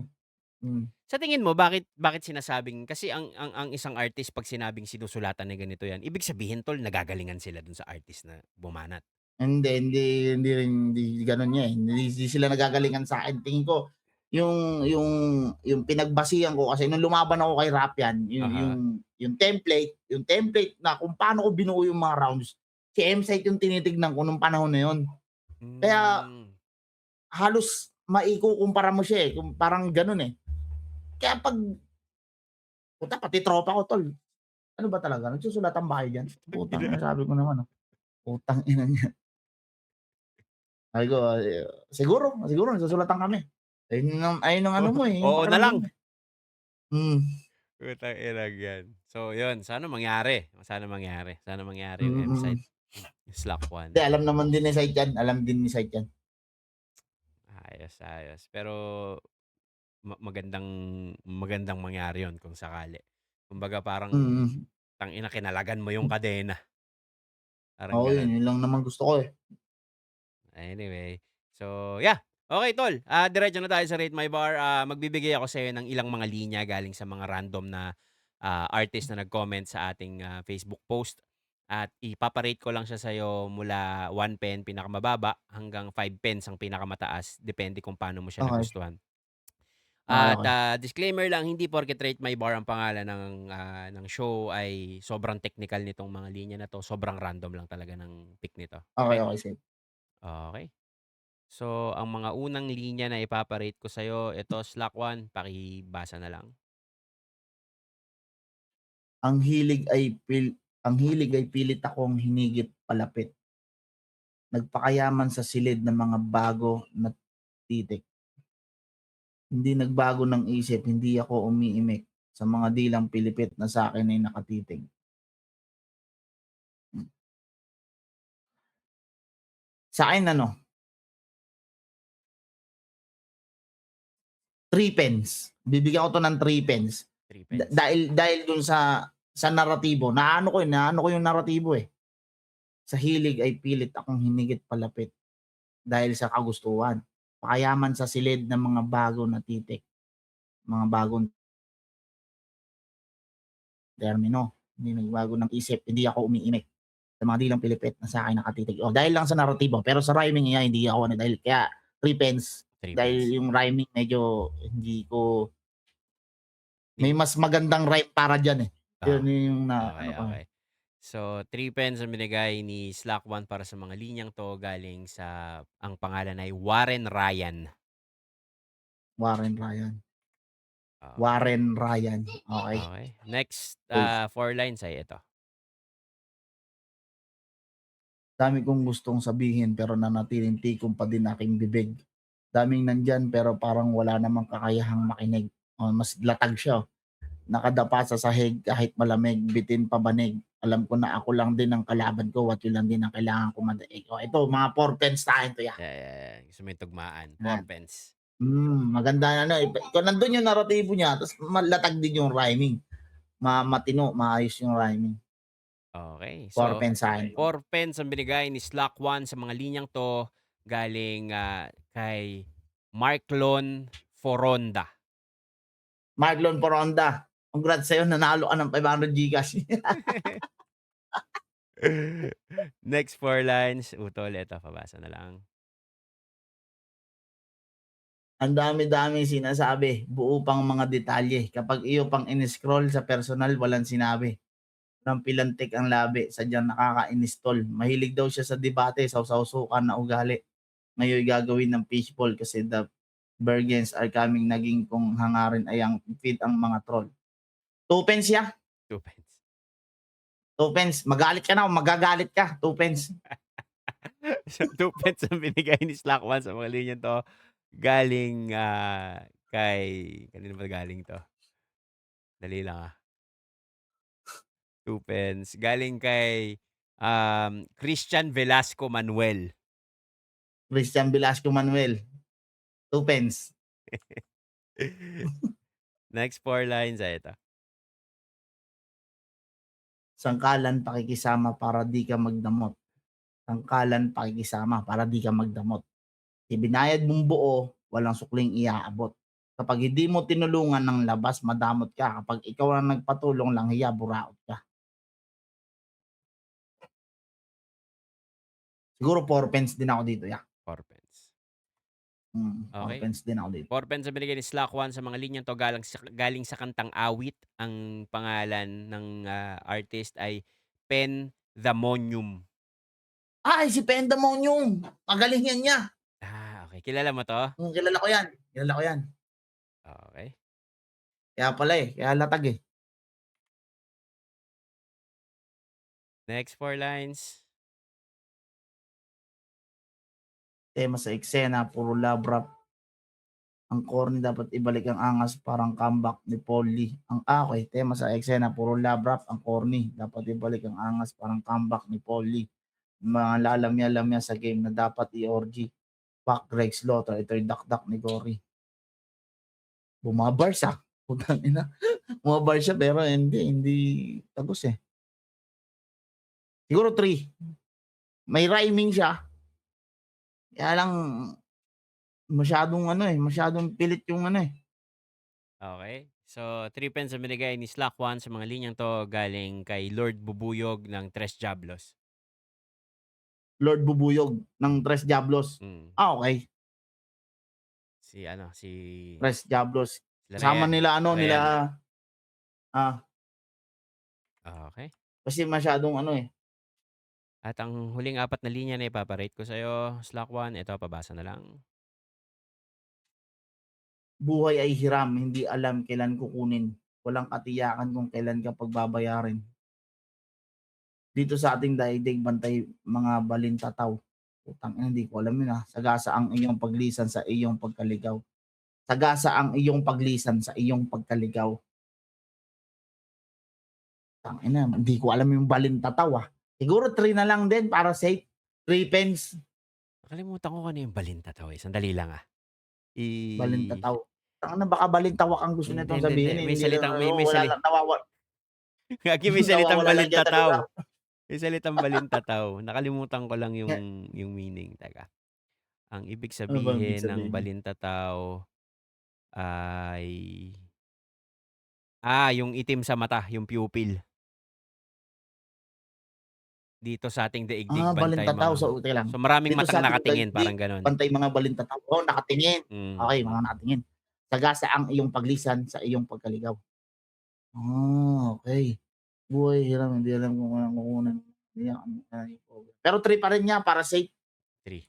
Hmm. sa tingin mo bakit sinasabing kasi ang isang artist 'pag sinabing sinusulatan na ganito 'yan, ibig sabihin tol nagagalingan sila dun sa artist na bumanat? Hindi gano'n hindi sila nagagalingan sa'kin. Tingin ko yung pinagbasihan ko, kasi nung lumaban ako kay Rapyan, Aha. yung template na kung paano ko binuo yung mga rounds, si M-Site yung tinitignan ko nung panahon na yun. Kaya Hmm. halos maikukumpara mo siya, kung parang gano'n, Kaya pati tropa ko, "Tol, ano ba talaga, nagsusulatan ba kayo diyan?" Putang ina, sabi ko naman, putang ina niya. Sabi ko, siguro nagsusulatan kami. Ayun ang ano mo, yung Oo na pakiramdam lang. mo, eh. Hmm, Putang ina yan. So yun, sana mangyari. Sana mangyari yung mm. M-Site, yung Slack Hindi, One. alam naman din ni Said yan, alam din ni Said yan. Ayos, ayos. Pero magandang magandang mangyari yun kung sakali. Kumbaga parang Mm. tangina kinalagan mo yung kadena, parang Oo, gano'n. yun lang naman gusto ko, eh. Anyway, so yeah. Okay tol, diretso na tayo sa Rate My Bar. Magbibigay ako sa'yo ng ilang mga linya galing sa mga random na, artist na nag-comment sa ating, Facebook post at ipapa-rate ko lang siya sa'yo mula 1 pen pinakamababa hanggang 5 pens ang pinakamataas, depende kung paano mo siya Okey, nagustuhan. At, okey. disclaimer lang, hindi porket Rate My Bar ang pangalan ng show ay sobrang technical nitong mga linya na 'to, sobrang random lang talaga ng pick nito, Okey, okey? okey, sige. Okey. So, ang mga unang linya na ipapa-rate ko sa'yo, ito Slack One, pakibasa na lang. Ang hilig ay ang hilig ay pilit akong hinigit palapit, nagpakayaman sa silid ng mga bago na titik. Hindi nagbago ng isip, hindi ako umiimik sa mga dilang pilipit na sa'kin ay nakatitig. Hmm, sa'kin ano, 3 pens. Bibigyan ko 'to ng 3 pens. 3 pens. Dahil dun sa naratibo, naano ko yung naratibo, eh. Sa hilig ay pilit akong hinigit palapit dahil sa kagustuhan, pakayaman sa silid ng mga bago na titik, mga bagong termino. Hindi nagbago ng isip, hindi ako umiimik sa mga dilang pilipit na sa'kin nakatitig. Oh, dahil lang sa naratibo, pero sa rhyming niya hindi ako ano dahil kaya 3 pens. 3 pens. Dahil yung rhyming medyo hindi ko Di may mas magandang rhyme para diyan, eh. Yun ah, yung na okey, ano ko, okey. So, 3 pens ang binigay ni Slack One para sa mga linyang 'to galing sa ang pangalan ay Warren Ryan. Warren Ryan. Okey, Warren Ryan, okey. okey. Next, Go. 4 lines ay ito. Dami kong gustong sabihin pero nanatiling tikom pa din aking bibig. Daming nandiyan pero parang wala namang kakayahang makinig. Oh, mas latag siya, oh. Nakadapa sa sahig kahit malamig, bitin pabanig. Alam ko na ako lang din ang kalaban ko, at yun lang din ang kailangan kong madaig. Oh, ito mga 4 pens sa'kin 'to, Yeah, yeah, yeah. Gusto mo yung tugmaan, 4 yan. pens. Maganda na ano, kung nandun yung naratibo niya ta's malatag din yung rhyming. Matino, maayos yung rhyming. Okey. 4 So, pens sa'kin. 4 pens ang binigay ni Slack One sa mga linyang 'to galing, kay Marklon Foronda. Marlon Poronda, congrats sa'yo, nanalo ka ng 500 GCash. Next 4 lines, utol, eto pabasa na lang. Ang dami-daming sinasabi, buo pang mga detalye. Kapag iyo pang in-scroll sa personal, walang sinabi. Walang pilantik ang labi, sadyang nakaka-install. Mahilig daw siya sa debate, sawsaw-sukan na ugali. Ngayon gagawin ng fishball kasi the Bergens are coming, naging kung hangarin ay ang feed ang mga troll. 2 pens ya, 2 pens. 2 pens. Magalit ka na, magagalit ka, 2 pens. So, 2 pence ang binigay ni Slack One sa mga linyang 'to galing, kay kanino ba galing 'to? Dali lang, 2 pence. Galing kay, Christian Velasco Manuel. Christian Velasco Manuel, 2 pens. Next 4 lines, ay ito. Sangkalan pakikisama para di ka magdamot. Sangkalan pakikisama para di ka magdamot. Ibinayad mong buo, walang sukling iaabot. Kapag hindi mo tinulungan ng labas, madamot ka. Kapag ikaw ang nagpatulong lang, hiya, buraot ka. Siguro 4 pens din ako dito, ya. 4 pence. 4 Okey. pens din ako dito. 4 pence ang binigay ni Slack One sa mga linyang 'to galing sa kantang Awit. Ang pangalan ng, artist ay Pendamonium. Ay, si Pendemonium, magaling yan niya. Okey. Kilala mo 'to? Kilala ko yan, kilala ko yan. Okey. Kaya pala, kaya latag, eh. Next 4 lines. Tema sa eksena, puro love rap. Ang corny dapat ibalik ang angas parang comeback ni Paul Lee. Okay, tema sa eksena, puro love rap. Ang corny dapat ibalik ang angas parang comeback ni Paul Lee. Mga lalamya-lamya sa game na dapat i-orgy. Fuck Greg Slaughter. Ito yung dakdak ni Cory. Bumabars Putang ina. Bumabars siya pero hindi tagos eh. Siguro 3. May rhyming siya. Kaya lang masyadong pilit yung Okay. So, 3 pens ang binigay ni Slack One sa mga linyang to galing kay Lord Bubuyog ng Tres Diablos. Lord Bubuyog ng Tres Diablos. Mm. Okay. Si Tres Diablos. sila Kasama Ryan. nila Ryan. Okay. Kasi masyadong At ang huling 4 na linya na ipaparate ko sa'yo, Slack One, ito pabasa na lang. buhay ay hiram, hindi alam kailan kukunin. Walang katiyakan kung kailan ka pagbabayarin. Dito sa ating daigdig, bantay mga balintataw. Putang ina, hindi ko alam yun Sagasa ang iyong paglisan sa iyong pagkaligaw. Sagasa ang iyong paglisan sa iyong pagkaligaw. Putang ina, hindi ko alam yung balintataw Siguro 3 na lang din para safe. 3 pens. Nakalimutan ko ano yung balintataw eh. Sandali lang Balintataw. Tangina, baka balintawak ang gusto nitong sabihin. May Hindi salitang, lang, wala lang, Gagi, may salitang nawawala lang dyan sa balintataw. lugar. May salitang balintataw. Nakalimutan ko lang yung meaning. Teka. Ang ibig Ano ba ang ibig sabihin ng sabihin? balintataw ay yung itim sa mata, yung pupil. Dito sa ating daigdig, bantay Balintataw. mga. So, teka lang. So maraming Dito matang sa ating nakatingin, parang daigdig, ganon. bantay mga balintataw. Nakatingin. Okay, mga nakatingin. Sagasa ang iyong paglisan sa iyong pagkaligaw. Okay. Buhay hiram, hindi alam kung anong kukunin. Pero 3 pa rin niya para safe. 3.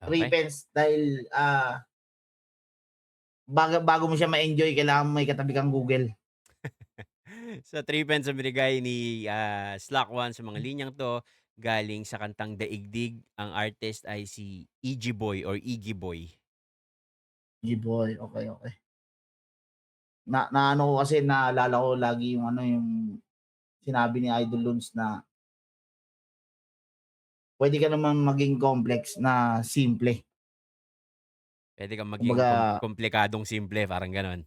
3 pence dahil bago mo siya ma-enjoy, kailangan may katabi kang Google. Sa 3 pence ang binigay ni Slack One sa mga linyang to, galing sa kantang Daigdig. Ang artist ay si Iggy Boy or Iggy Boy. G-boy, okay. Na ano ko kasi, naalala ko lagi yung yung sinabi ni Idol Luns na pwede ka naman maging complex na simple. Pwede kang maging komplikadong simple, parang ganon.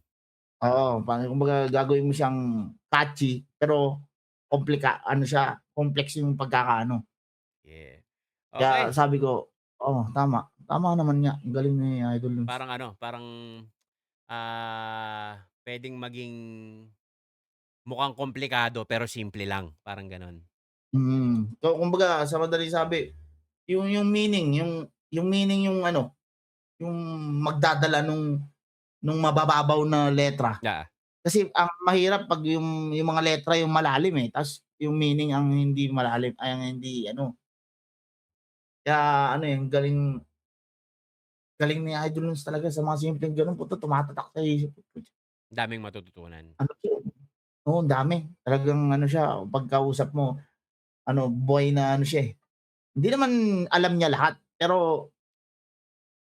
Oo, kumbaga gagawin mo siyang catchy, pero complex yung pagkakaano. Yeah. Kaya Okay. sabi ko, tama. Tama naman nga. Ang galing ni Idol Luns. Parang pwedeng maging mukhang komplikado pero simple lang, parang ganon. So, kumbaga sa madaling sabi, yung meaning, yung meaning yung yung magdadala nung mabababaw na letra. Yeah. Kasi ang mahirap pag yung mga letra yung malalim tapos yung meaning ang hindi malalim, ay ang hindi Kaya galing ni Idol Luns talaga sa mga simpleng gano'n, tumatatak sa isip ko. Daming matututunan. Oo, ang dami. Talagang siya, pagkausap mo, boy na siya Hindi naman alam niya lahat, pero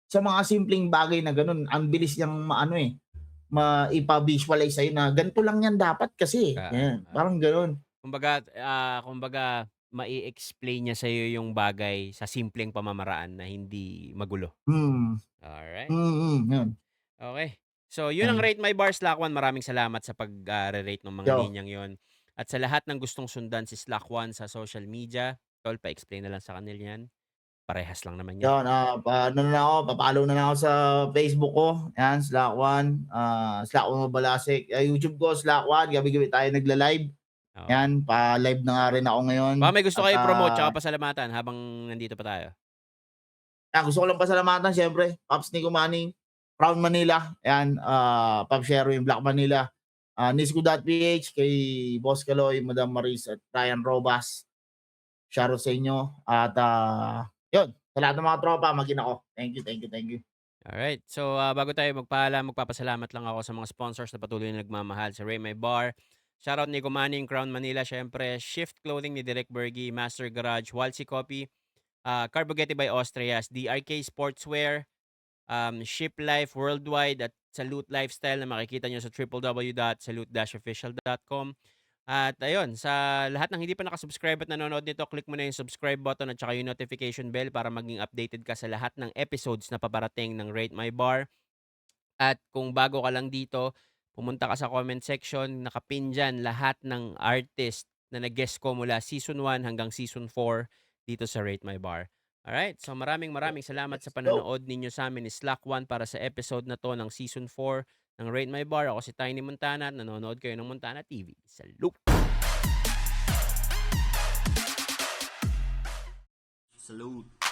sa mga simpleng bagay na gano'n, ang bilis niyang maipa-visualize sa'yo na ganito lang yan dapat kasi. Parang gano'n. Kumbaga mai-explain niya sa'yo yung bagay sa simpleng pamamaraan na hindi magulo. Alright. Yun. Okay. So, yun ang Rate My Bar, Slack One. Maraming salamat sa pag-rate ng mga linyang yon. At sa lahat ng gustong sundan si Slack One sa social media, tol, pa-explain na lang sa kanila yan. Parehas lang naman yan. Yun, papalo na lang ako sa Facebook ko. Yan, Slack One. Slack One Mabalasik. YouTube ko, Slack One. Gabi-gabi tayo nagla-live. Yan, pa-live na nga rin ako ngayon. Baka may gusto kayo promote tsaka pasalamatan habang nandito pa tayo. Gusto ko lang pasalamatan, syempre, Pops Nico Manning, Crown Manila, yan, Pops Sherwin, Black Manila, Nisco.ph, kay Boss Kaloy, Madam Maris, at Ryan Robas. Shoutout sa inyo. At yun, sa lahat ng mga tropa, maging ako. Thank you. Alright. So, bago tayo magpapasalamat lang ako sa mga sponsors na patuloy na nagmamahal sa Rate My Bar. Shoutout Nico Manning, Crown Manila, syempre, Shift Clothing ni Direk Bergie, Master Garage, Walsy Coffee, Carbogetti by Austrias, DRK Sportswear, Ship Life Worldwide at Salute Lifestyle na makikita nyo sa www.salute-official.com. At ayun, sa lahat ng hindi pa nakasubscribe at nanonood nito, click mo na yung subscribe button at saka yung notification bell para maging updated ka sa lahat ng episodes na paparating ng Rate My Bar. At kung bago ka lang dito, pumunta ka sa comment section, nakapin dyan lahat ng artist na nag-guest ko mula Season 1 hanggang Season 4 dito sa Rate My Bar. Alright, so maraming salamat sa Let's go. panonood ninyo sa amin ni Slack 1 para sa episode na to ng Season 4 ng Rate My Bar. Ako si Tiny Montana at nanonood kayo ng Montana TV. Salute! Salute.